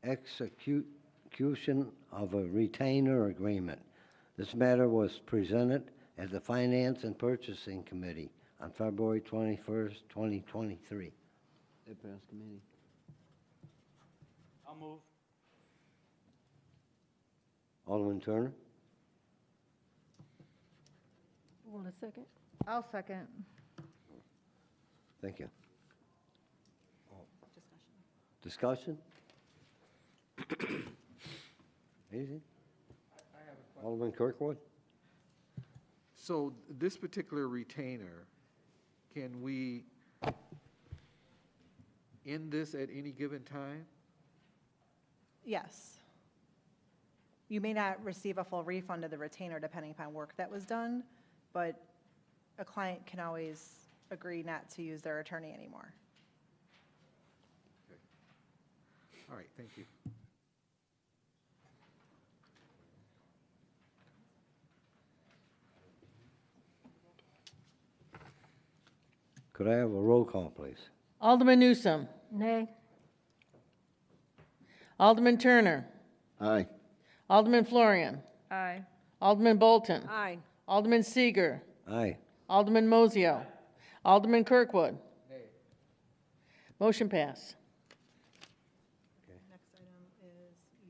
execution of a retainer agreement. This matter was presented at the Finance and Purchasing Committee on February 21st, 2023. It passed committee. I'll move. Alderman Turner? Want a second? I'll second. Thank you. Discussion? Anything? Alderman Kirkwood? So this particular retainer, can we end this at any given time? Yes. You may not receive a full refund of the retainer depending upon work that was done, but a client can always agree not to use their attorney anymore. All right, thank you. Could I have a roll call, please? Alderman Newsom. Nay. Alderman Turner. Aye. Alderman Florian. Aye. Alderman Bolton. Aye. Alderman Seager. Aye. Alderman Mozio. Alderman Kirkwood. Motion passed. Next item is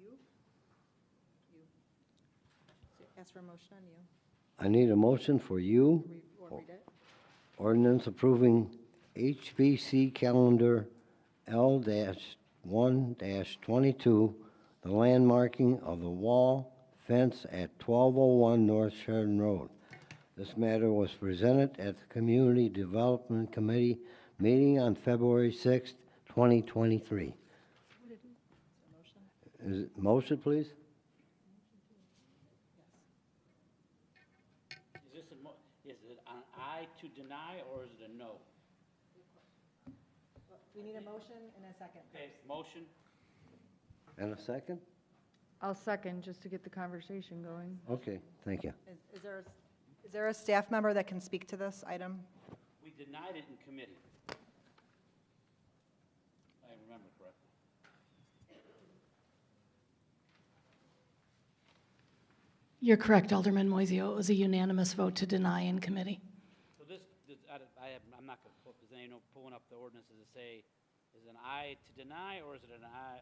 U. So ask for a motion on U. I need a motion for you. Or read it. Ordinance approving HBC calendar L-1-22, the landmarking of the wall fence at 1201 North Sheridan Road. This matter was presented at the Community Development Committee meeting on February 6th, 2023. Is it motion, please? Is it an aye to deny, or is it a no? We need a motion and a second. Okay, motion. And a second? I'll second, just to get the conversation going. Okay, thank you. Is there a staff member that can speak to this item? We denied it in committee. I remember correctly. You're correct, Alderman Moiseo. It was a unanimous vote to deny in committee. So I'm not going to pull, because then pulling up the ordinances to say, is it an aye to deny, or is it an aye?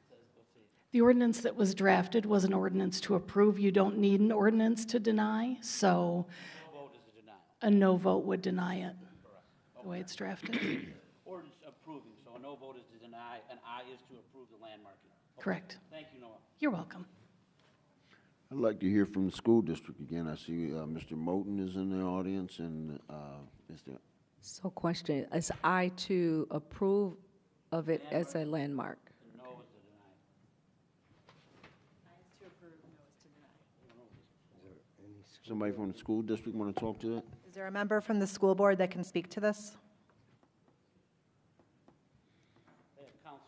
Let's see. The ordinance that was drafted was an ordinance to approve. You don't need an ordinance to deny, so No vote is a denial. a no vote would deny it, the way it's drafted. board's approving, so a no vote is to deny, an aye is to approve the landmarking. Okay. Correct. Thank you, Noah. You're welcome. I'd like to hear from the school district again. I see Mr. Moten is in the audience, and is there? So question, is I to approve of it as a landmark? No is to deny. Aye is to approve, no is to deny. Somebody from the school district want to talk to that? Is there a member from the school board that can speak to this? They have counsel.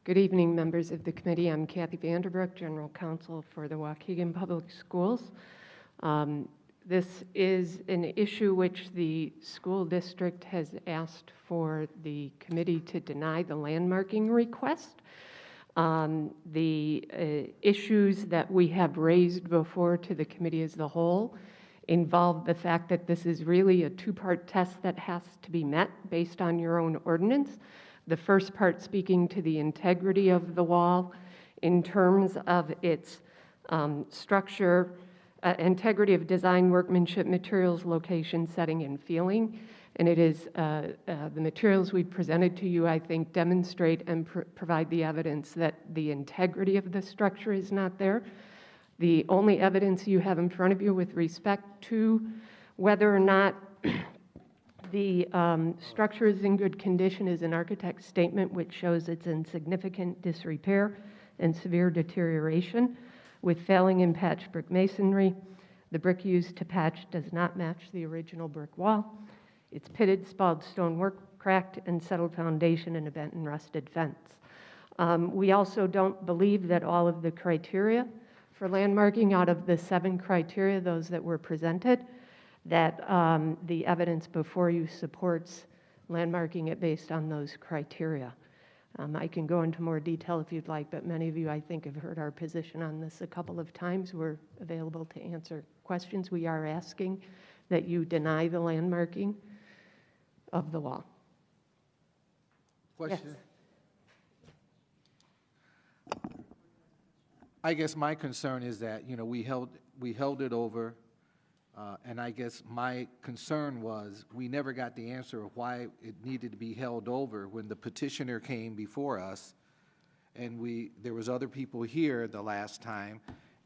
Good evening, members of the committee. I'm Kathy Vanderbrook, General Counsel for the Waukegan Public Schools. This is an issue which the school district has asked for the committee to deny the landmarking request. The issues that we have raised before to the committee as a whole involve the fact that this is really a two-part test that has to be met based on your own ordinance. The first part speaking to the integrity of the wall in terms of its structure, integrity of design, workmanship, materials, location, setting, and feeling. And it is the materials we've presented to you, I think, demonstrate and provide the evidence that the integrity of the structure is not there. The only evidence you have in front of you with respect to whether or not the structure is in good condition is an architect's statement which shows it's in significant disrepair and severe deterioration with failing and patched brick masonry. The brick used to patch does not match the original brick wall. It's pitted, spalled stonework, cracked and settled foundation, and a bent and rusted fence. We also don't believe that all of the criteria for landmarking, out of the 7 criteria, those that were presented, that the evidence before you supports landmarking it based on those criteria. I can go into more detail if you'd like, but many of you, I think, have heard our position on this a couple of times. We're available to answer questions. We are asking that you deny the landmarking of the wall. Question? Yes. I guess my concern is that, you know, we held it over, and I guess my concern was we never got the answer of why it needed to be held over when the petitioner came before us, and there was other people here the last time,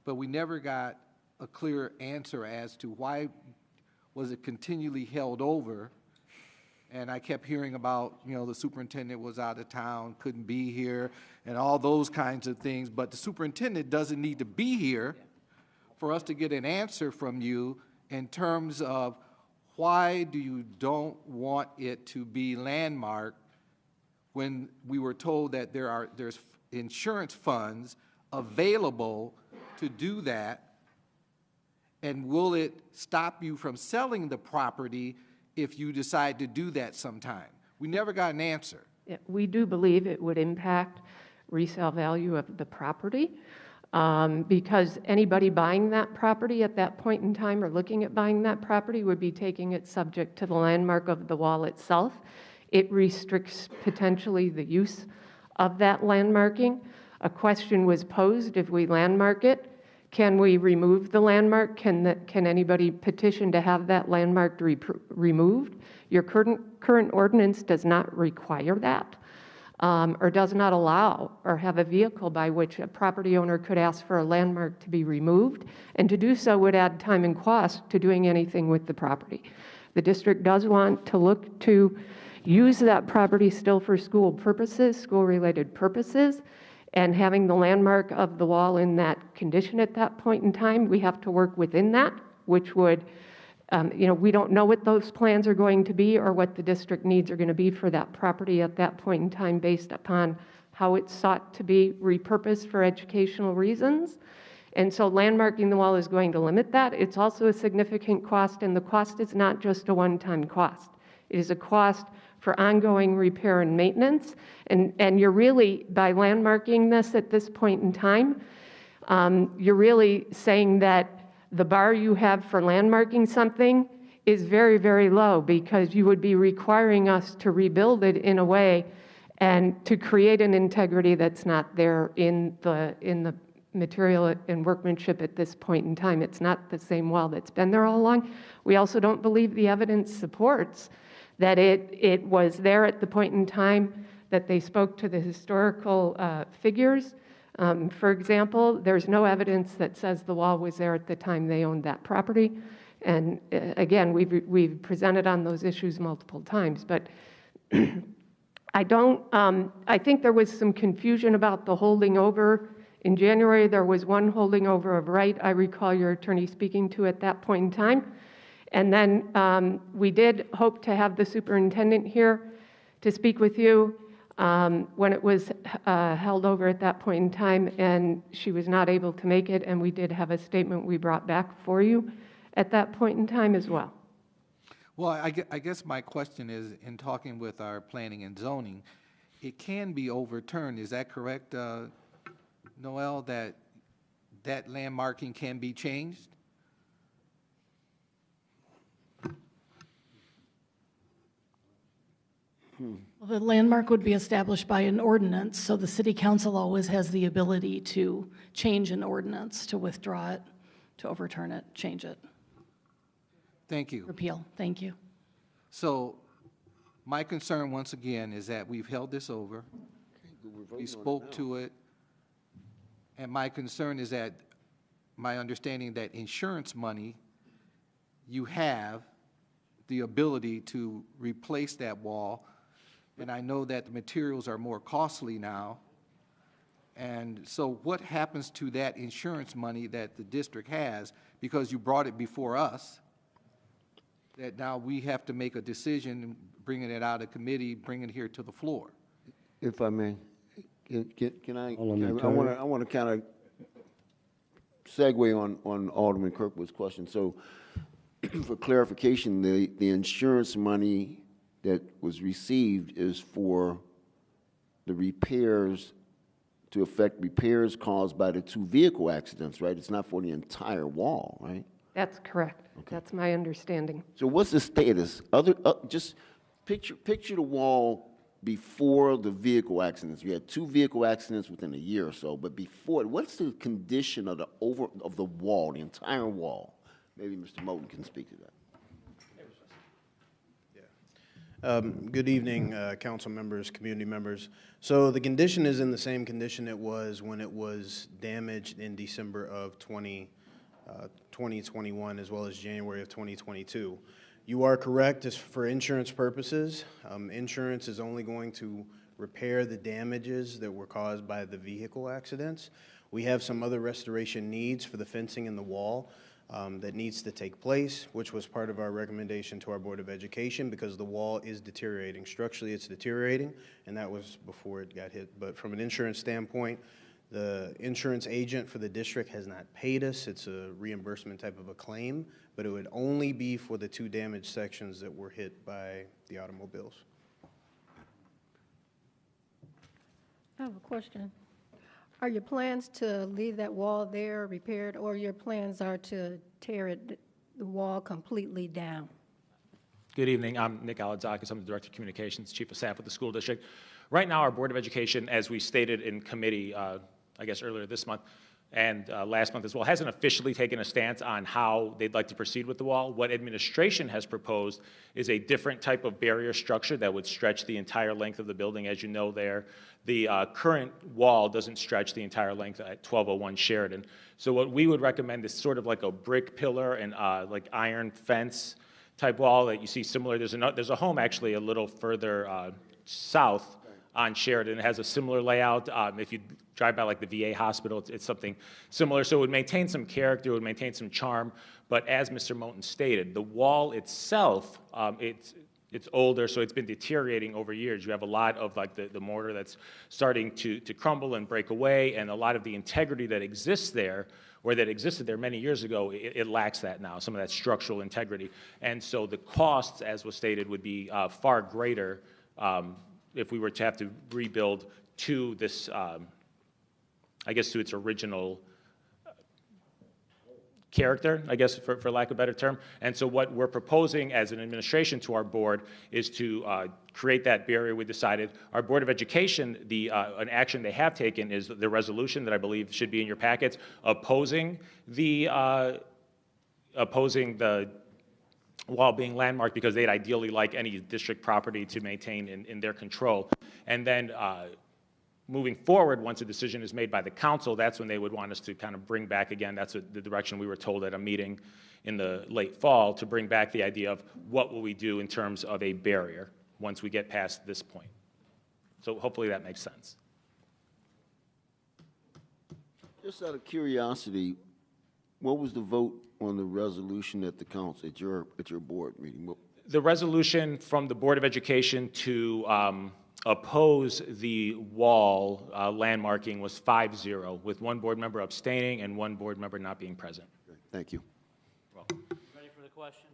but we never got a clear answer as to why was it continually held over. And I kept hearing about, you know, the superintendent was out of town, couldn't be here, and all those kinds of things. But the superintendent doesn't need to be here for us to get an answer from you in terms of why do you don't want it to be landmarked when we were told that there's insurance funds available to do that, and will it stop you from selling the property if you decide to do that sometime? We never got an answer. Yeah, we do believe it would impact resale value of the property because anybody buying that property at that point in time or looking at buying that property would be taking it subject to the landmark of the wall itself. It restricts potentially the use of that landmarking. A question was posed, if we landmark it, can we remove the landmark? Can anybody petition to have that landmark removed? Your current ordinance does not require that, or does not allow or have a vehicle by which a property owner could ask for a landmark to be removed, and to do so would add time and cost to doing anything with the property. The district does want to look to use that property still for school purposes, school-related purposes, and having the landmark of the wall in that condition at that point in time, we have to work within that, which would, we don't know what those plans are going to be or what the district needs are going to be for that property at that point in time based upon how it's sought to be repurposed for educational reasons. And so landmarking the wall is going to limit that. It's also a significant cost, and the cost is not just a one-time cost. It is a cost for ongoing repair and maintenance. And you're really, by landmarking this at this point in time, you're really saying that the bar you have for landmarking something is very, very low, because you would be requiring us to rebuild it in a way and to create an integrity that's not there in the material and workmanship at this point in time. It's not the same wall that's been there all along. We also don't believe the evidence supports that it was there at the point in time that they spoke to the historical figures. For example, there's no evidence that says the wall was there at the time they owned that property. And again, we've presented on those issues multiple times, but I think there was some confusion about the holding over. In January, there was one holding over of right, I recall your attorney speaking to at that point in time. And then we did hope to have the superintendent here to speak with you when it was held over at that point in time, and she was not able to make it, and we did have a statement we brought back for you at that point in time as well. Well, I guess my question is, in talking with our planning and zoning, it can be overturned. Is that correct, Noel, that landmarking can be changed? Well, the landmark would be established by an ordinance, so the city council always has the ability to change an ordinance, to withdraw it, to overturn it, change it. Thank you. Repeal. Thank you. So my concern, once again, is that we've held this over. We spoke to it. And my concern is that my understanding that insurance money, you have the ability to replace that wall. And I know that the materials are more costly now. And so what happens to that insurance money that the district has, because you brought it before us, that now we have to make a decision, bringing it out of committee, bringing it here to the floor? If I may, can I Alderman want to kind of segue on Alderman Kirkwood's question. So for clarification, the insurance money that was received is for the repairs, to affect repairs caused by the 2 vehicle accidents, right? It's not for the entire wall, right? That's correct. Okay. That's my understanding. So what's the status? Just picture the wall before the vehicle accidents. You had 2 vehicle accidents within a year or so, but before, what's the condition of the wall, the entire wall? Maybe Mr. Moten can speak to that. Good evening, council members, community members. So the condition is in the same condition it was when it was damaged in December of 2021, as well as January of 2022. You are correct, as for insurance purposes. Insurance is only going to repair the damages that were caused by the vehicle accidents. We have some other restoration needs for the fencing and the wall that needs to take place, which was part of our recommendation to our Board of Education, because the wall is deteriorating. Structurally, it's deteriorating, and that was before it got hit. But from an insurance standpoint, the insurance agent for the district has not paid us. It's a reimbursement type of a claim, but it would only be for the 2 damaged sections that were hit by the automobiles. I have a question. Are your plans to leave that wall there repaired, or your plans are to tear the wall completely down? Good evening. I'm Nick Aladzakis. I'm the Director of Communications, Chief of Staff with the school district. Right now, our Board of Education, as we stated in committee, I guess earlier this month, and last month as well, hasn't officially taken a stance on how they'd like to proceed with the wall. What administration has proposed is a different type of barrier structure that would stretch the entire length of the building. As you know, the current wall doesn't stretch the entire length at 1201 Sheridan. So what we would recommend is sort of like a brick pillar and like iron fence type wall that you see similar. There's a home actually a little further south on Sheridan. It has a similar layout. If you drive by like the VA hospital, it's something similar. So it would maintain some character, it would maintain some charm. But as Mr. Moten stated, the wall itself, it's older, so it's been deteriorating over years. You have a lot of like the mortar that's starting to crumble and break away, and a lot of the integrity that exists there, or that existed there many years ago, it lacks that now, some of that structural integrity. And so the costs, as was stated, would be far greater if we were to have to rebuild to this, I guess to its original character, I guess, for lack of a better term. And so what we're proposing as an administration to our board is to create that barrier. We decided our Board of Education, an action they have taken is the resolution that I believe should be in your packets, opposing the wall being landmarked because they'd ideally like any district property to maintain in their control. And then moving forward, once a decision is made by the council, that's when they would want us to kind of bring back again, that's the direction we were told at a meeting in the late fall, to bring back the idea of what will we do in terms of a barrier once we get past this point. So hopefully that makes sense. Just out of curiosity, what was the vote on the resolution at the council, at your board meeting? The resolution from the Board of Education to oppose the wall landmarking was 5-0, with one board member abstaining and one board member not being present. Thank you. Ready for the question?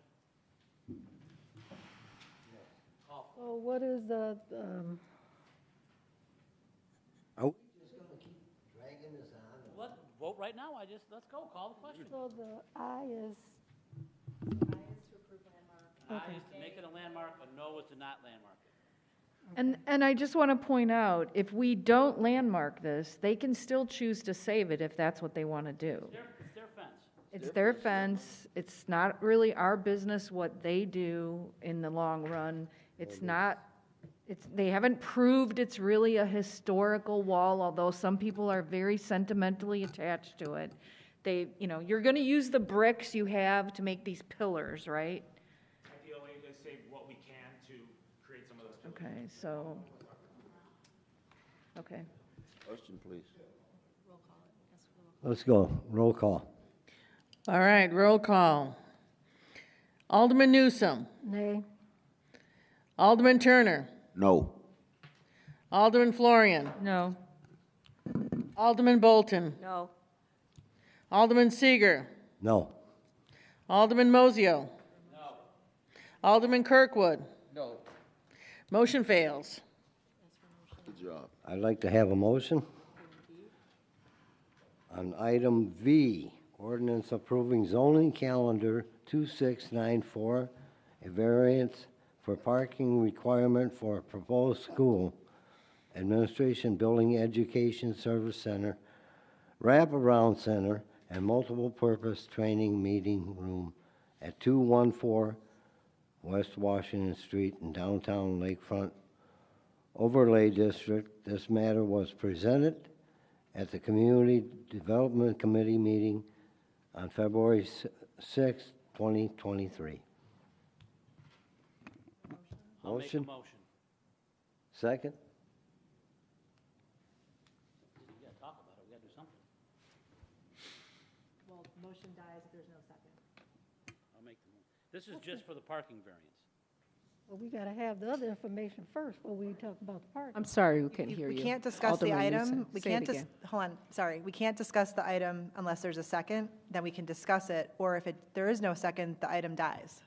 So what is the, Oh. What, vote right now, let's go, call the question. so the I is, Aye is to make it a landmark, a no is to not landmark it. And I just want to point out, if we don't landmark this, they can still choose to save it if that's what they want to do. It's their fence. It's their fence. It's not really our business what they do in the long run. It's not, they haven't proved it's really a historical wall, although some people are very sentimentally attached to it. You're going to use the bricks you have to make these pillars, right? Ideally, they save what we can to create some of those pillars. Okay, so, okay. Question, please. Let's go, roll call. All right, roll call. Alderman Newsome. nay. Alderman Turner. No. Alderman Florian. No. Alderman Bolton. No. Alderman Seeger. No. Alderman Mozio. No. Alderman Kirkwood. No. Motion fails. Good job. I'd like to have a motion on item V, ordinance approving zoning calendar 2694, a variance for parking requirement for a proposed school, administration building, education service center, wraparound center, and multiple purpose training meeting room at 214 West Washington Street in downtown Lakefront Overlay District. This matter was presented at the Community Development Committee meeting on February 6, 2023. I'll make a motion. Second? We gotta talk about it, we gotta do something. Well, motion dies if there's no second. I'll make the motion. This is just for the parking variance. Well, we gotta have the other information first before we talk about the parking. I'm sorry, we couldn't hear you. We can't discuss the Alderman item. Newsom, We say it can't, again. hold on, sorry. We can't discuss the item unless there's a second, then we can discuss it. Or if there is no second, the item dies.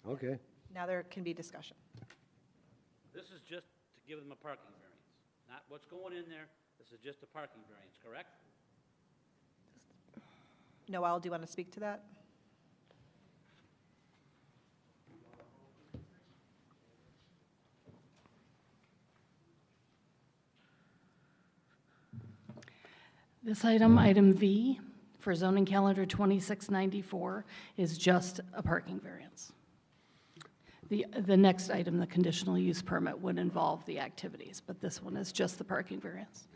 Okay. Now there can be discussion. This is just to give them a parking variance, not what's going in there. This is just a parking variance, correct? Noel, do you want to speak to that? This item, item V, for zoning calendar 2694, is just a parking variance. The next item, the conditional use permit, would involve the activities, but this one is just the parking variance.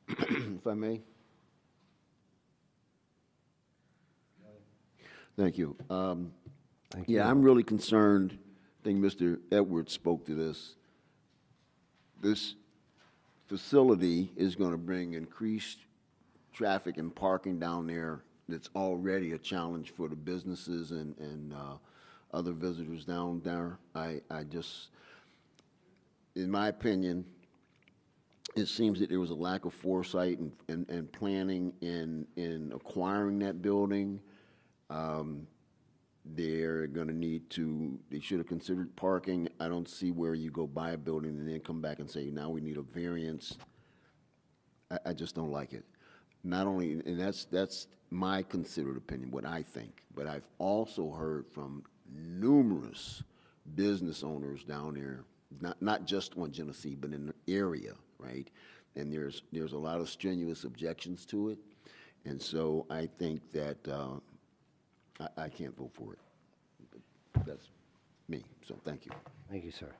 If I may. Thank you. Yeah, I'm really concerned. I think Mr. Edwards spoke to this. This facility is going to bring increased traffic and parking down there. That's already a challenge for the businesses and other visitors down there. I just, in my opinion, it seems that there was a lack of foresight and planning in acquiring that building. They're going to need to, they should have considered parking. I don't see where you go buy a building and then come back and say, now we need a variance. I just don't like it. Not only, and that's my considered opinion, what I think. But I've also heard from numerous business owners down there, not just on Genesee, but in the area, right? And there's a lot of strenuous objections to it. And so I think that I can't vote for it. That's me, so thank you. Thank you, sir.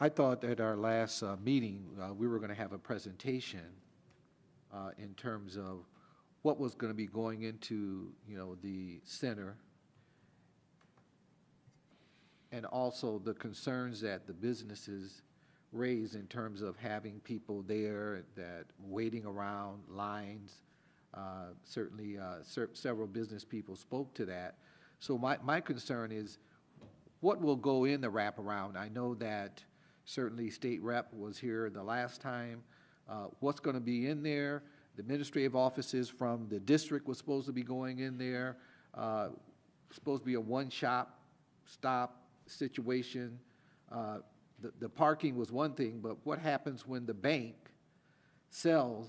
I thought at our last meeting, we were going to have a presentation in terms of what was going to be going into, the center, and also the concerns that the businesses raise in terms of having people there that waiting around lines. Certainly, several business people spoke to that. So my concern is what will go in the wraparound. I know that certainly State Rep was here the last time. What's going to be in there? The administrative offices from the district was supposed to be going in there. Supposed to be a one-stop situation. The parking was one thing, but what happens when the bank sells,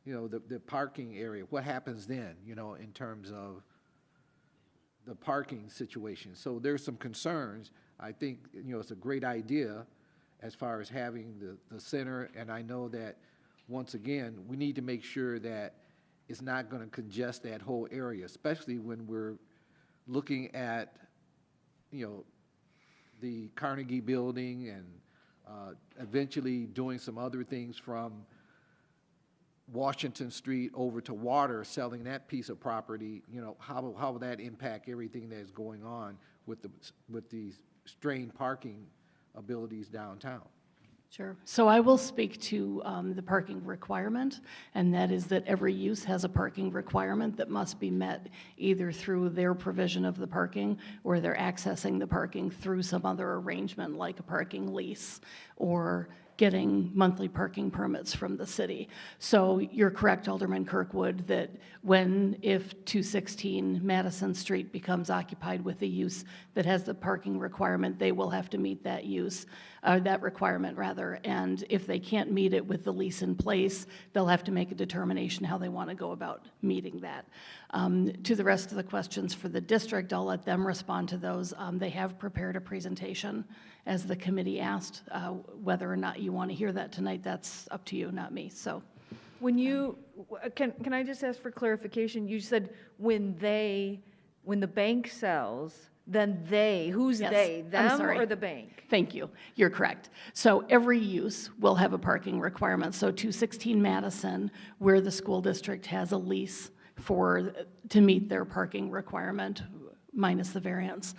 the parking area? What happens then, in terms of the parking situation? So there's some concerns. I think, it's a great idea as far as having the center, and I know that, once again, we need to make sure that it's not going to congest that whole area, especially when we're looking at, the Carnegie Building and eventually doing some other things from Washington Street over to Water, selling that piece of property. How will that impact everything that is going on with the strained parking abilities downtown? Sure. So I will speak to the parking requirement, and that is that every use has a parking requirement that must be met either through their provision of the parking or they're accessing the parking through some other arrangement like a parking lease or getting monthly parking permits from the city. So you're correct, Alderman Kirkwood, that if 216 Madison Street becomes occupied with a use that has the parking requirement, they will have to meet that that requirement rather. And if they can't meet it with the lease in place, they'll have to make a determination how they want to go about meeting that. To the rest of the questions for the district, I'll let them respond to those. They have prepared a presentation as the committee asked. Whether or not you want to hear that tonight, that's up to you, not me. So, When you, can I just ask for clarification? You said when the bank sells, then who's Yes, they? I'm Them sorry. or the bank? Thank you. You're correct. So every use will have a parking requirement. So 216 Madison, where the school district has a lease to meet their parking requirement, minus the variance.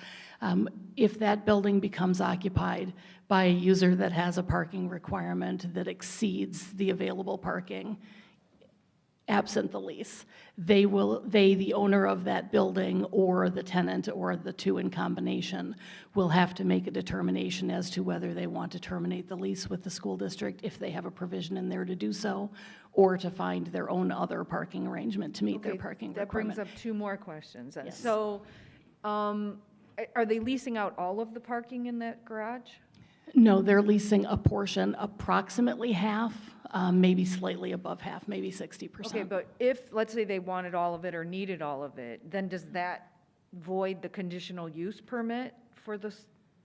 If that building becomes occupied by a user that has a parking requirement that exceeds the available parking, absent the lease, the owner of that building or the tenant or the two in combination will have to make a determination as to whether they want to terminate the lease with the school district if they have a provision in there to do so, or to find their own other parking arrangement to meet their parking That requirement. brings up two more questions then. Yes. So, are they leasing out all of the parking in that garage? No, they're leasing a portion, approximately half, maybe slightly above half, maybe 60%. Okay, but if, let's say they wanted all of it or needed all of it, then does that void the conditional use permit for the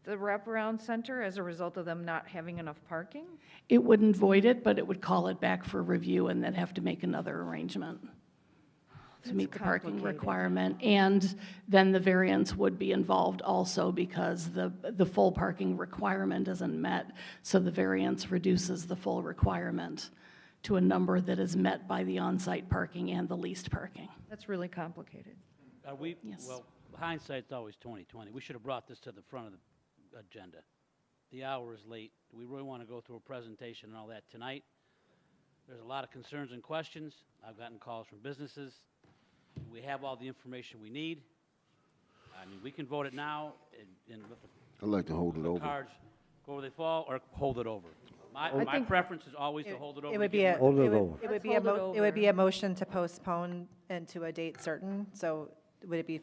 wraparound center as a result of them not having enough parking? It wouldn't void it, but it would call it back for review and then have to make another arrangement to meet the parking complicated. requirement. And then the variance would be involved also because the full parking requirement isn't met. So the variance reduces the full requirement to a number that is met by the on-site parking and the leased parking. That's really complicated. Yes. Well, hindsight's always 20/20. We should have brought this to the front of the agenda. The hour is late. Do we really want to go through a presentation and all that tonight? There's a lot of concerns and questions. I've gotten calls from businesses. We have all the information we need. I mean, we can vote it now and let I'd like to hold it the over. cards go where they fall or hold it over. My think- preference is always to hold it over. It would to be get a, more- it would Let's be a, hold it it would be a over. motion to postpone into a date certain, so would it be,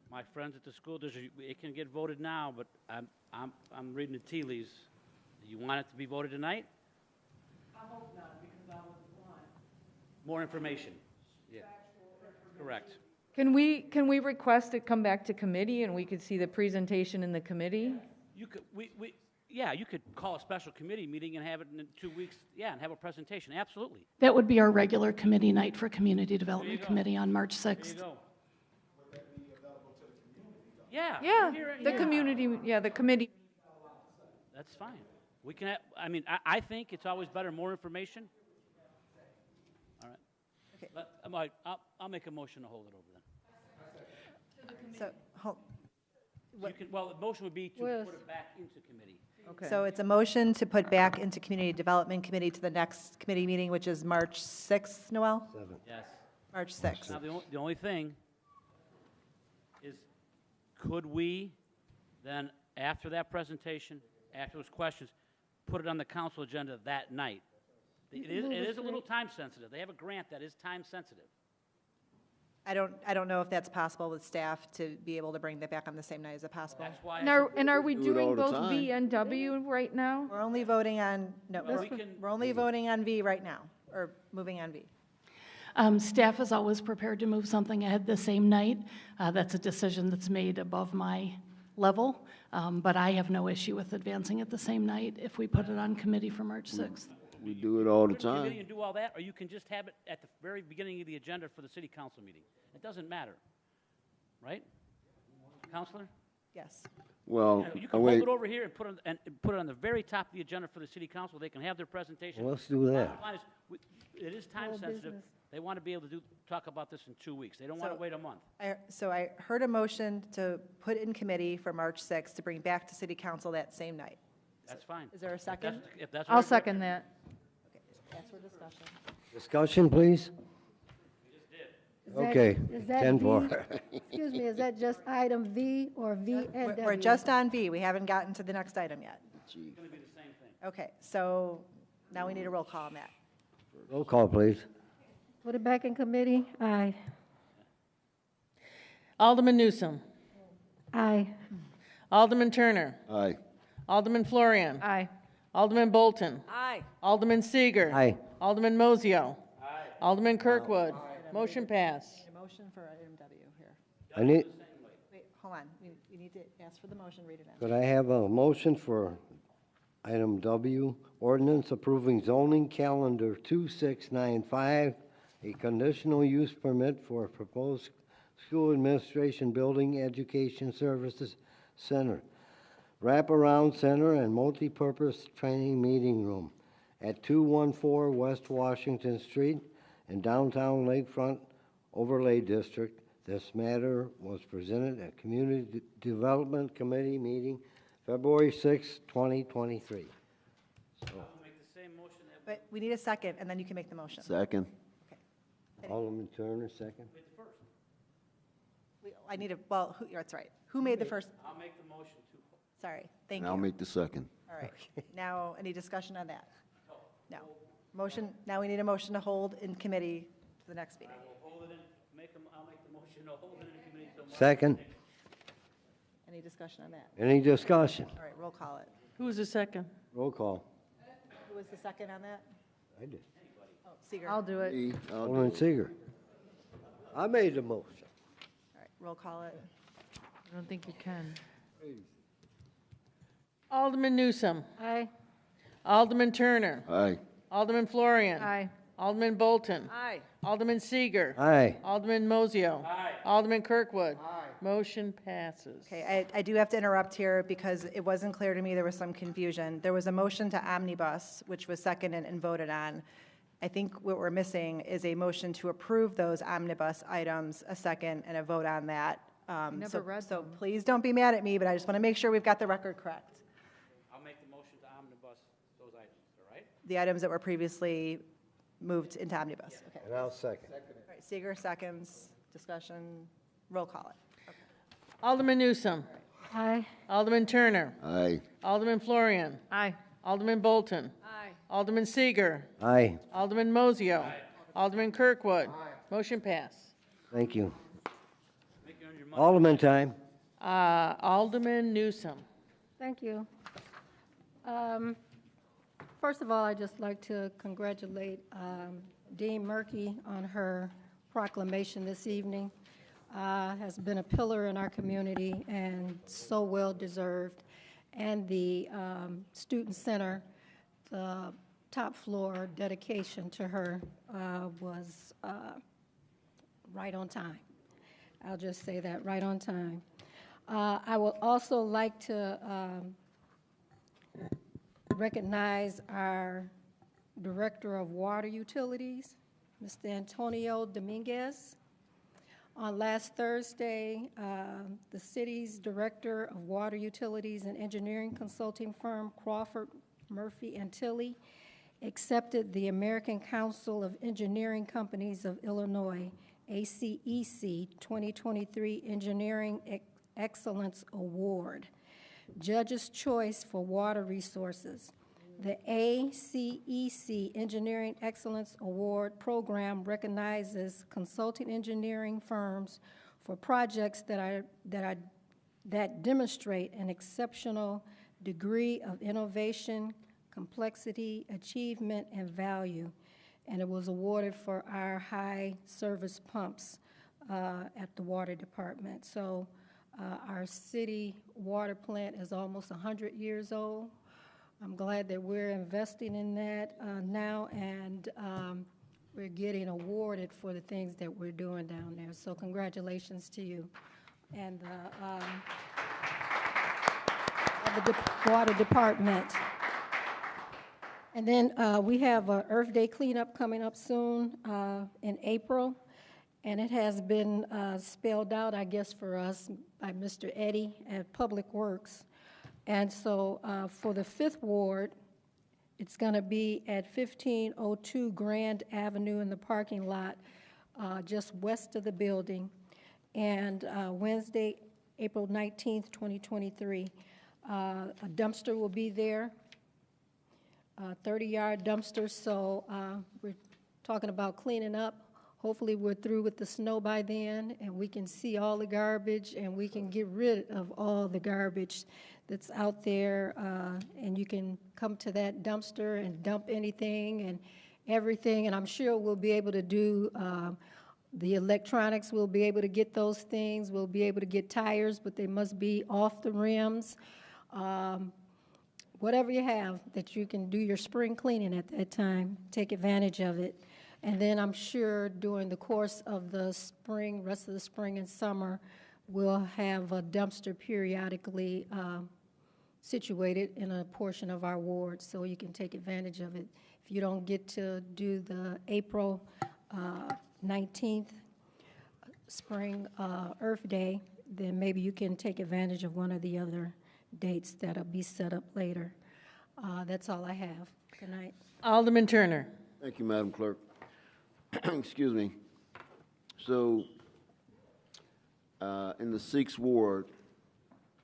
My friends at the school district, it can get voted now, but I'm reading the tea leaves. Do you want it to be voted tonight? I hope not, because I was blind. More information. Yeah. Correct. Can we request it come back to committee and we could see the presentation in the committee? You could, you could call a special committee meeting and have it in 2 weeks, and have a presentation, absolutely. That would be our regular committee night for Community Development go. Committee on March There 6th. you go. Yeah. Yeah, the yeah. community, the committee. That's fine. We can have, I think it's always better, more information. All right. Okay. I'll make a motion to hold it over then. So, The motion would be to put it back into committee. Okay. so it's a motion to put back into Community Development Committee to the next committee meeting, which is March 6th, Noel? Yes. March 6th. Now, the only thing is, could we then, after that presentation, after those questions, put it on the council agenda that night? It is a little time sensitive. They have a grant that is time sensitive. I don't know if that's possible with staff to be able to bring that back on the same night. Is it possible? That's why. And are we Do it all doing the both time. V and W right now? We're only voting on, Well, we're only voting on V right now, or moving on V. Staff is always prepared to move something ahead the same night. That's a decision that's made above my level, but I have no issue with advancing it the same night if we put it on committee for March 6th. We do it all the Put it in committee time. and do all that, or you can just have it at the very beginning of the agenda for the city council meeting. It doesn't matter, right? Counselor? Yes. Well, You can hold it over here and put it on the very top of the agenda for the city council. They can have their presentation. Well, let's do that. Bottom line is, it is time sensitive. They want to be able to talk about this in 2 weeks. They don't want to wait a month. So I heard a motion to put in committee for March 6th to bring back to city council that same night. That's fine. Is there a second? If that's I'll what second that. Ask for discussion. Discussion, please? Is that- Okay, is that 10-4. V? Excuse me, is that just item V or V and W? We're just on V. We haven't gotten to the next item yet. It's going to be the same thing. Okay, so now we need a roll call on that. Roll call, please. Put it back in committee? Aye. Alderman Newsome. Aye. Alderman Turner. Aye. Alderman Florian. Aye. Alderman Bolton. Aye. Alderman Seeger. Aye. Alderman Mozio. Alderman Kirkwood. Motion passed. A motion for item W here. I need, Wait, hold on. We need to ask for the motion, read it in. could I have a motion for item W, ordinance approving zoning calendar 2695, a conditional use permit for a proposed school administration building education services center, wraparound center and multipurpose training meeting room at 214 West Washington Street in downtown Lakefront Overlay District. This matter was presented at Community Development Committee meeting February 6, 2023. Make the same motion that But we need a second, and then you can make the motion. Second. Alderman Turner, second. I need a, well, that's right. Who made the first? I'll make the motion to. Sorry, thank And you. I'll make the second. All right. Now, any discussion on that? No. Motion, now we need a motion to hold in committee to the next meeting. Hold it in, I'll make the motion to hold it in committee till March Second. 6th. Any discussion on that? Any discussion? All right, roll call it. Who was the second? Roll call. Who was the second on that? I did. Oh, Seeger. I'll do it. Me, I'll do Alderman it. Seeger. I made the motion. All right, roll call it. I don't think you can. Alderman Newsome. Aye. Alderman Turner. Aye. Alderman Florian. Aye. Alderman Bolton. Aye. Alderman Seeger. Aye. Alderman Mozio. Alderman Kirkwood. Motion passes. Okay, I do have to interrupt here because it wasn't clear to me, there was some confusion. There was a motion to omnibus, which was seconded and voted on. I think what we're missing is a motion to approve those omnibus items, a second, and a vote on that. Never read So them. please don't be mad at me, but I just want to make sure we've got the record correct. I'll make the motion to omnibus those items, all right? The items that were previously moved into omnibus. Okay. And I'll second. All right, Seeger, seconds, discussion, roll call it. Alderman Newsome. Aye. Alderman Turner. Aye. Alderman Florian. Aye. Alderman Bolton. Aye. Alderman Seeger. Aye. Alderman Mozio. Alderman Kirkwood. Motion passed. Thank you. Make it on your money. Alderman time. Alderman Newsome. Thank you. First of all, I'd just like to congratulate Dean Murky on her proclamation this evening. Has been a pillar in our community and so well deserved. And the Student Center, the top floor dedication to her was right on time. I'll just say that, right on time. I would also like to recognize our Director of Water Utilities, Mr. Antonio Dominguez. On last Thursday, the city's Director of Water Utilities and Engineering Consulting firm, Crawford, Murphy, and Tilley, accepted the American Council of Engineering Companies of Illinois, ACEC 2023 Engineering Excellence Award. Judge's Choice for Water Resources. The ACEC Engineering Excellence Award program recognizes consulting engineering firms for projects that demonstrate an exceptional degree of innovation, complexity, achievement, and value. And it was awarded for our high service pumps at the water department. So our city water plant is almost 100 years old. I'm glad that we're investing in that now, and we're getting awarded for the things that we're doing down there. So congratulations to you and the water department. And then we have a Earth Day cleanup coming up soon in April, and it has been spelled out, I guess, for us by Mr. Eddie at Public Works. And so for the 5th Ward, it's going to be at 1502 Grand Avenue in the parking lot just west of the building. And Wednesday, April 19th, 2023, a dumpster will be there, a 30-yard dumpster. So we're talking about cleaning up. Hopefully we're through with the snow by then, and we can see all the garbage, and we can get rid of all the garbage that's out there, and you can come to that dumpster and dump anything and everything, and I'm sure we'll be able to do the electronics. We'll be able to get those things. We'll be able to get tires, but they must be off the rims. Whatever you have that you can do your spring cleaning at that time, take advantage of it. And then I'm sure during the course of the spring, rest of the spring and summer, we'll have a dumpster periodically situated in a portion of our ward, so you can take advantage of it. If you don't get to do the April 19th Spring Earth Day, then maybe you can take advantage of one of the other dates that'll be set up later. That's all I have. Good night. Alderman Turner. Thank you, Madam Clerk. Excuse me. So in the 6th Ward,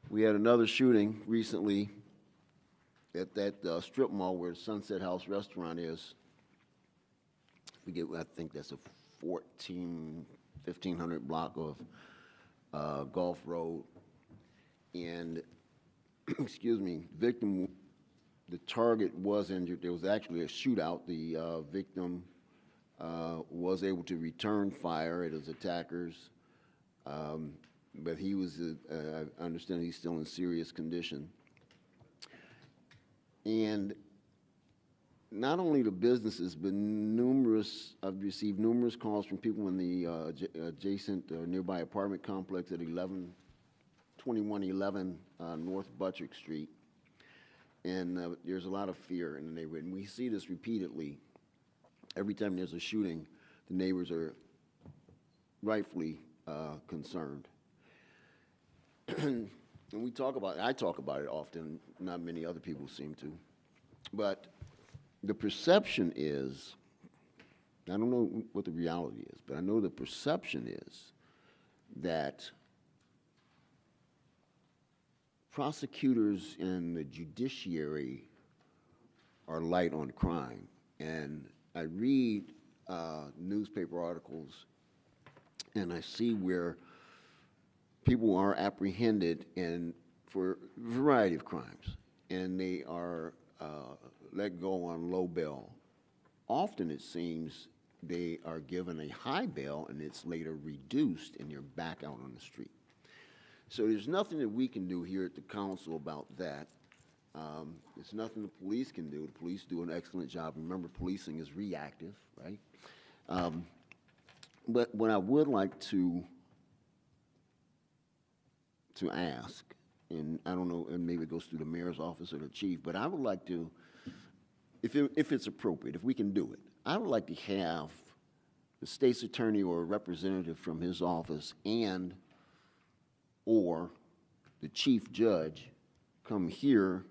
we had another shooting recently at that strip mall where the Sunset House restaurant is. I think that's a 1500 block of Gulf Road. And, excuse me, the target was injured. There was actually a shootout. The victim was able to return fire at his attackers, but he was, I understand he's still in serious condition. And not only the businesses, but I've received numerous calls from people in the adjacent nearby apartment complex at 2111 North Buttrick Street. And there's a lot of fear in the neighborhood. And we see this repeatedly. Every time there's a shooting, the neighbors are rightfully concerned. And we talk about it. I talk about it often. Not many other people seem to. But the perception is, I don't know what the reality is, but I know the perception is that prosecutors and the judiciary are light on crime. And I read newspaper articles and I see where people are apprehended for a variety of crimes, and they are let go on low bail. Often it seems they are given a high bail and it's later reduced and they're back out on the street. So there's nothing that we can do here at the council about that. It's nothing the police can do. The police do an excellent job. Remember, policing is reactive, right? But what I would like to ask, and I don't know, and maybe it goes through the mayor's office or the chief, but I would like to, if it's appropriate, if we can do it, I would like to have the state's attorney or a representative from his office and or the chief judge come here.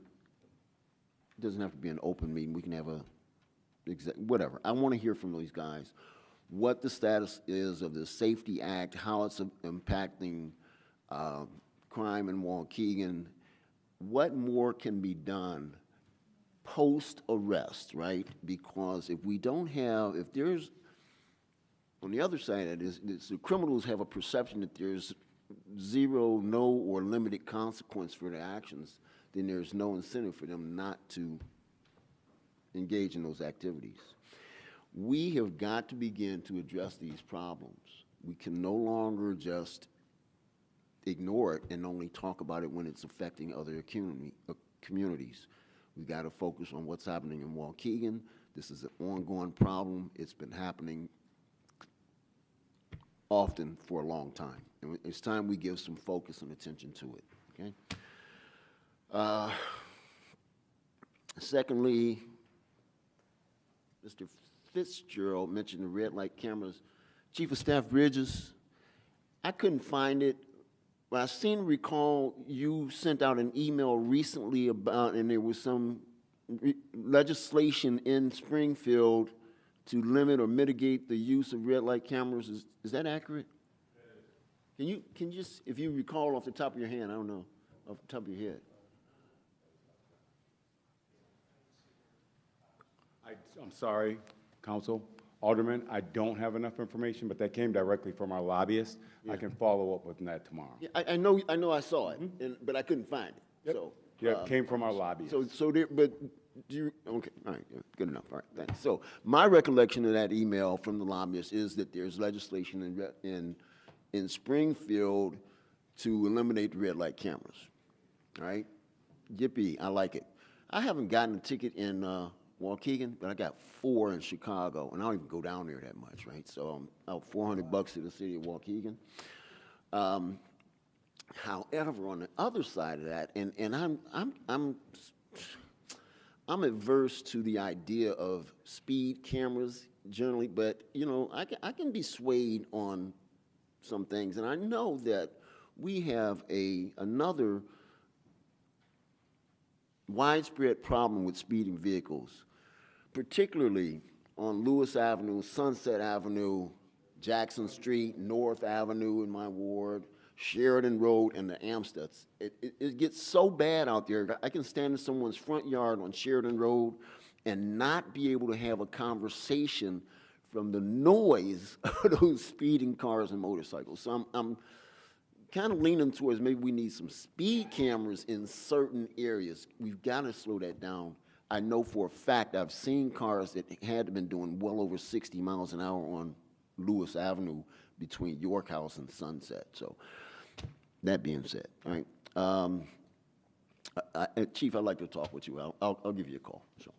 It doesn't have to be an open meeting. We can have a, whatever. I want to hear from these guys what the status is of the Safety Act, how it's impacting crime in Waukegan, what more can be done post-arrest, right? Because if we don't have, if there's, on the other side of it is the criminals have a perception that there's zero, no, or limited consequence for their actions, then there's no incentive for them not to engage in those activities. We have got to begin to address these problems. We can no longer just ignore it and only talk about it when it's affecting other communities. We've got to focus on what's happening in Waukegan. This is an ongoing problem. It's been happening often for a long time. And it's time we give some focus and attention to it, okay? Secondly, Mr. Fitzgerald mentioned the red light cameras. Chief of Staff Bridges, I couldn't find it. But I seem to recall you sent out an email recently about, and there was some legislation in Springfield to limit or mitigate the use of red light cameras. Is that accurate? Can you just, if you recall off the top of your hand, I don't know, off the top of your head. I'm sorry, Council. Alderman, I don't have enough information, but that came directly from our lobbyist. Yeah. I can follow up with that tomorrow. Yeah, I know I saw it, but I couldn't find it. Yep. So yeah, it came from our lobbyist. So there, but do you, okay, all right, good enough, all right, thanks. So my recollection of that email from the lobbyist is that there's legislation in Springfield to eliminate the red light cameras, all right? Yippee, I like it. I haven't gotten a ticket in Waukegan, but I got 4 in Chicago, and I don't even go down there that much, right? So I'm out $400 to the city of Waukegan. However, on the other side of that, and I'm adverse to the idea of speed cameras generally, but you know, I can be swayed on some things, and I know that we have another widespread problem with speeding vehicles, particularly on Lewis Avenue, Sunset Avenue, Jackson Street, North Avenue in my ward, Sheridan Road, and the Amsteds. It gets so bad out there. I can stand in someone's front yard on Sheridan Road and not be able to have a conversation from the noise of those speeding cars and motorcycles. So I'm kind of leaning towards maybe we need some speed cameras in certain areas. We've got to slow that down. I know for a fact I've seen cars that had been doing well over 60 miles an hour on Lewis Avenue between York House and Sunset. So that being said, all right. Chief, I'd like to talk with you. I'll give you a call. So,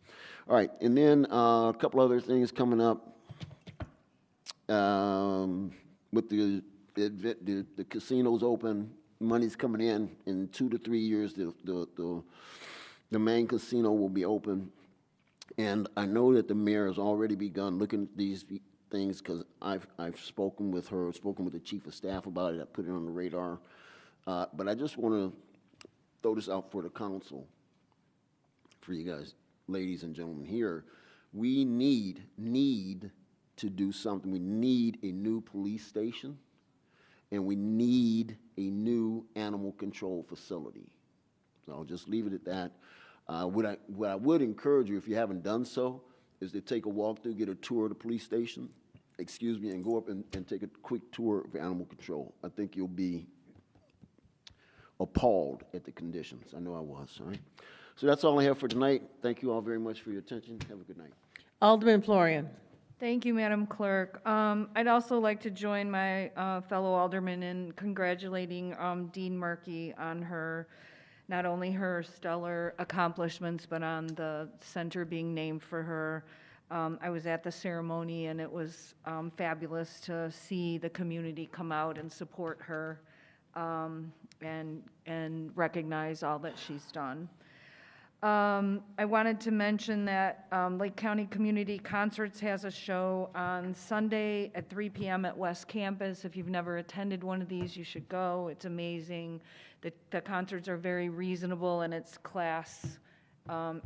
all right, and then a couple other things coming up with the casino's open, money's coming in 2 to 3 years, the main casino will be open. And I know that the mayor has already begun looking at these things because I've spoken with her, spoken with the chief of staff about it. I put it on the radar. But I just want to throw this out for the council, for you guys, ladies and gentlemen here. We need to do something. We need a new police station, and we need a new animal control facility. So I'll just leave it at that. What I would encourage you, if you haven't done so, is to take a walk through, get a tour of the police station, and go up and take a quick tour of animal control. I think you'll be appalled at the conditions. I know I was, all right? So that's all I have for tonight. Thank you all very much for your attention. Have a good night. Alderman Florian. Thank you, Madam Clerk. I'd also like to join my fellow aldermen in congratulating Dean Murky on her, not only her stellar accomplishments, but on the center being named for her. I was at the ceremony, and it was fabulous to see the community come out and support her and recognize all that she's done. I wanted to mention that Lake County Community Concerts has a show on Sunday at 3 p.m. at West Campus. If you've never attended one of these, you should go. It's amazing. The concerts are very reasonable, and it's class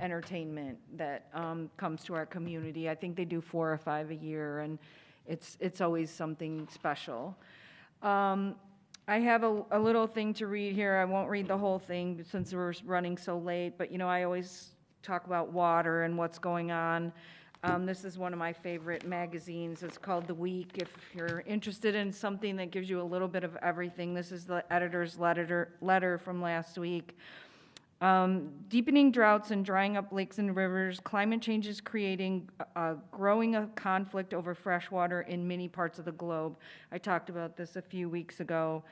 entertainment that comes to our community. I think they do 4 or 5 a year, and it's always something special. I have a little thing to read here. I won't read the whole thing since we're running so late, but you know, I always talk about water and what's going on. This is one of my favorite magazines. It's called The Week. If you're interested in something that gives you a little bit of everything, this is the editor's letter from last week. Deepening droughts and drying up lakes and rivers, climate change is creating growing a conflict over fresh water in many parts of the globe. I talked about this a few weeks ago.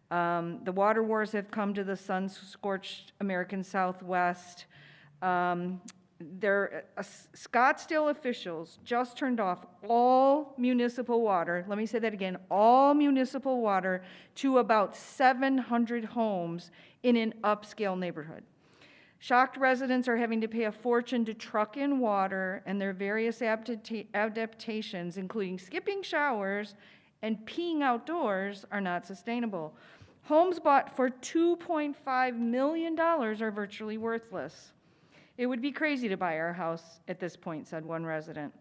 The water wars have come to the sun-scorched American Southwest. Scottsdale officials just turned off all municipal water, let me say that again, all municipal water to about 700 homes in an upscale neighborhood. Shocked residents are having to pay a fortune to truck in water, and their various adaptations, including skipping showers and peeing outdoors, are not sustainable. Homes bought for $2.5 million are virtually worthless. It would be crazy to buy our house at this point, said one resident.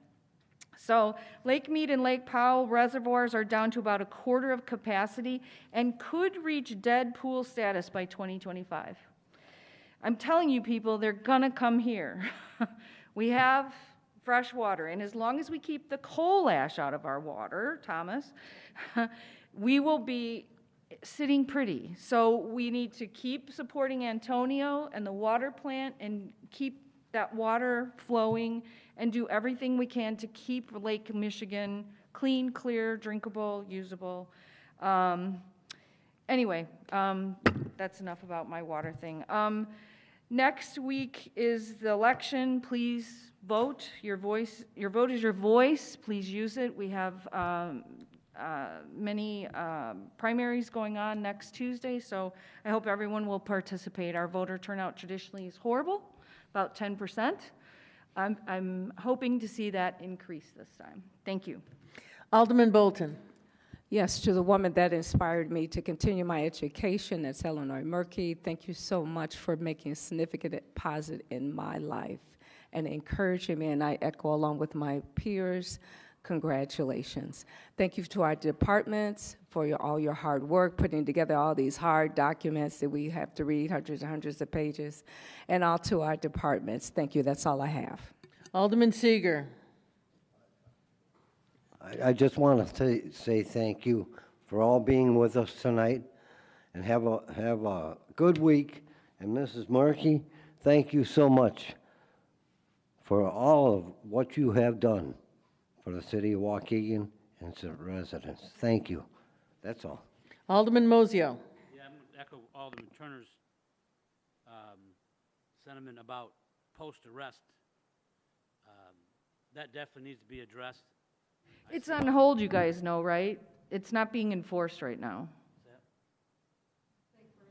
So Lake Mead and Lake Powell reservoirs are down to about a quarter of capacity and could reach dead pool status by 2025. I'm telling you people, they're gonna come here. We have fresh water, and as long as we keep the coal ash out of our water, Thomas, we will be sitting pretty. So we need to keep supporting Antonio and the water plant and keep that water flowing and do everything we can to keep Lake Michigan clean, clear, drinkable, usable. Anyway, that's enough about my water thing. Next week is the election. Please vote. Your vote is your voice. Please use it. We have many primaries going on next Tuesday, so I hope everyone will participate. Our voter turnout traditionally is horrible, about 10%. I'm hoping to see that increase this time. Thank you. Alderman Bolton. Yes, to the woman that inspired me to continue my education, that's Eleanor Murky. Thank you so much for making a significant deposit in my life and encouraging me, and I echo along with my peers, congratulations. Thank you to our departments for all your hard work, putting together all these hard documents that we have to read, hundreds and hundreds of pages, and all to our departments. Thank you, that's all I have. Alderman Seeger. I just want to say thank you for all being with us tonight, and have a good week. And Mrs. Murky, thank you so much for all of what you have done for the city of Waukegan and its residents. Thank you. That's all. Alderman Mozio. Yeah, I'm going to echo Alderman Turner's sentiment about post-arrest. That definitely needs to be addressed. It's on hold, you guys know, right? It's not being enforced right now.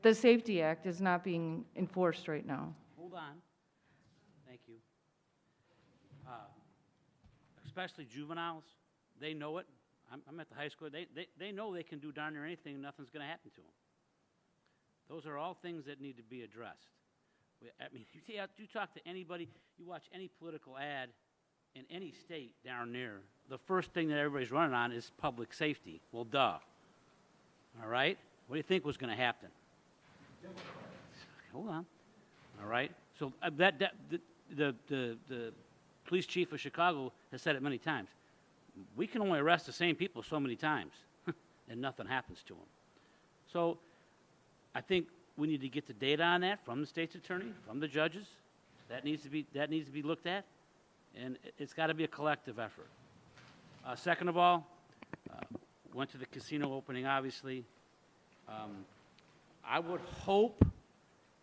The Safety Act is not being enforced right now. Hold on. Thank you. Especially juveniles, they know it. I'm at the high school. They know they can do darn near anything and nothing's going to happen to them. Those are all things that need to be addressed. I mean, you talk to anybody, you watch any political ad in any state down there, the first thing that everybody's running on is public safety. Well, duh. All right? What do you think was going to happen? Hold on. All right? So the police chief of Chicago has said it many times. We can only arrest the same people so many times, and nothing happens to them. So I think we need to get the data on that from the state's attorney, from the judges. That needs to be looked at, and it's got to be a collective effort. Second of all, went to the casino opening, obviously. I would hope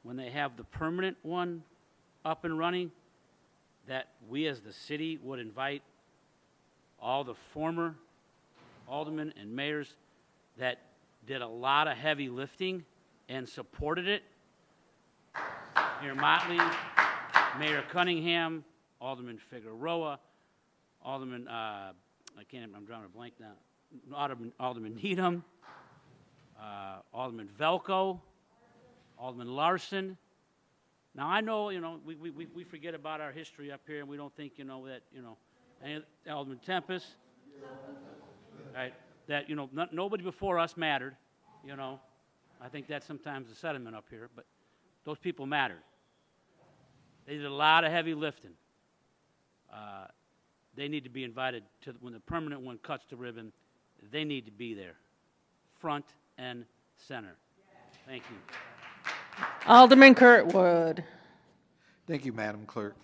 when they have the permanent one up and running, that we as the city would invite all the former aldermen and mayors that did a lot of heavy lifting and supported it. Mayor Motley, Mayor Cunningham, Alderman Figueroa, Alderman, I'm drawing a blank now, Alderman Needham, Alderman Velko, Alderman Larson. Now, I know, we forget about our history up here, and we don't think, that, Alderman Tempest, right, that, nobody before us mattered, I think that's sometimes the sentiment up here, but those people mattered. They did a lot of heavy lifting. They need to be invited to, when the permanent one cuts the ribbon, they need to be there, front and center. Thank you. Alderman Kirkwood. Thank you, Madam Clerk.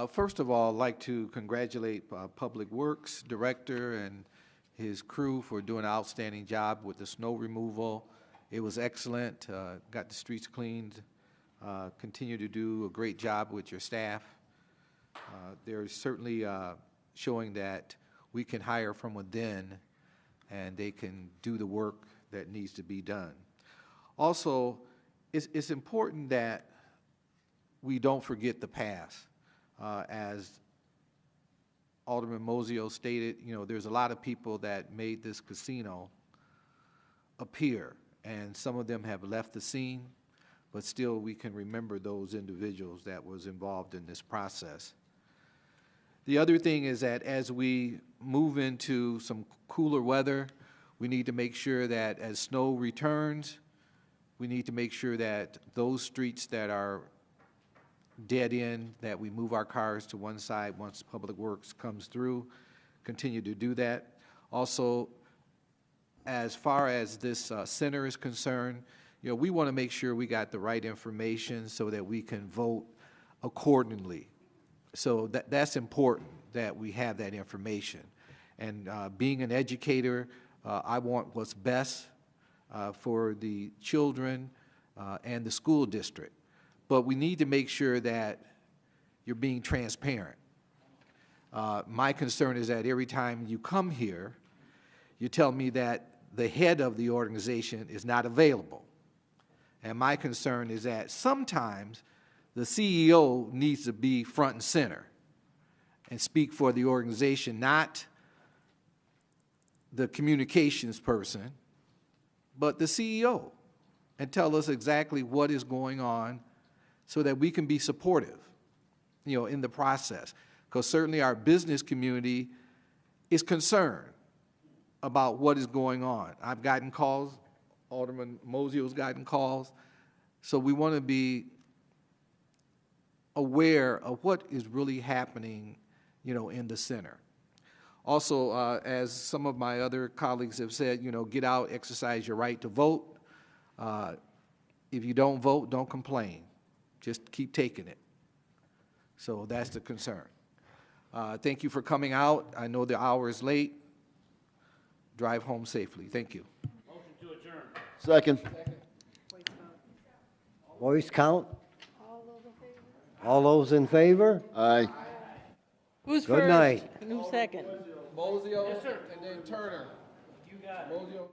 First of all, I'd like to congratulate Public Works Director and his crew for doing an outstanding job with the snow removal. It was excellent. Got the streets cleaned. Continue to do a great job with your staff. They're certainly showing that we can hire from within and they can do the work that needs to be done. Also, it's important that we don't forget the past. As Alderman Mosio stated, there's a lot of people that made this casino appear, and some of them have left the scene, but still we can remember those individuals that was involved in this process. The other thing is that as we move into some cooler weather, we need to make sure that as snow returns, we need to make sure that those streets that are dead end, that we move our cars to one side once Public Works comes through, continue to do that. Also, as far as this center is concerned, we want to make sure we got the right information so that we can vote accordingly. So that's important that we have that information. And being an educator, I want what's best for the children and the school district. But we need to make sure that you're being transparent. My concern is that every time you come here, you tell me that the head of the organization is not available. And my concern is that sometimes the CEO needs to be front and center and speak for the organization, not the communications person, but the CEO, and tell us exactly what is going on so that we can be supportive, in the process. Because certainly our business community is concerned about what is going on. I've gotten calls, Alderman Mosio's gotten calls, so we want to be aware of what is really happening, in the center. Also, as some of my other colleagues have said, get out, exercise your right to vote. If you don't vote, don't complain. Just keep taking it. So that's the concern. Thank you for coming out. I know the hour is late. Drive home safely. Thank you. Motion to adjourn. Second. Voice count? All those in favor? Aye. Who's Good first? night. Who's second? Mosio and then Turner. You got it. Mosio.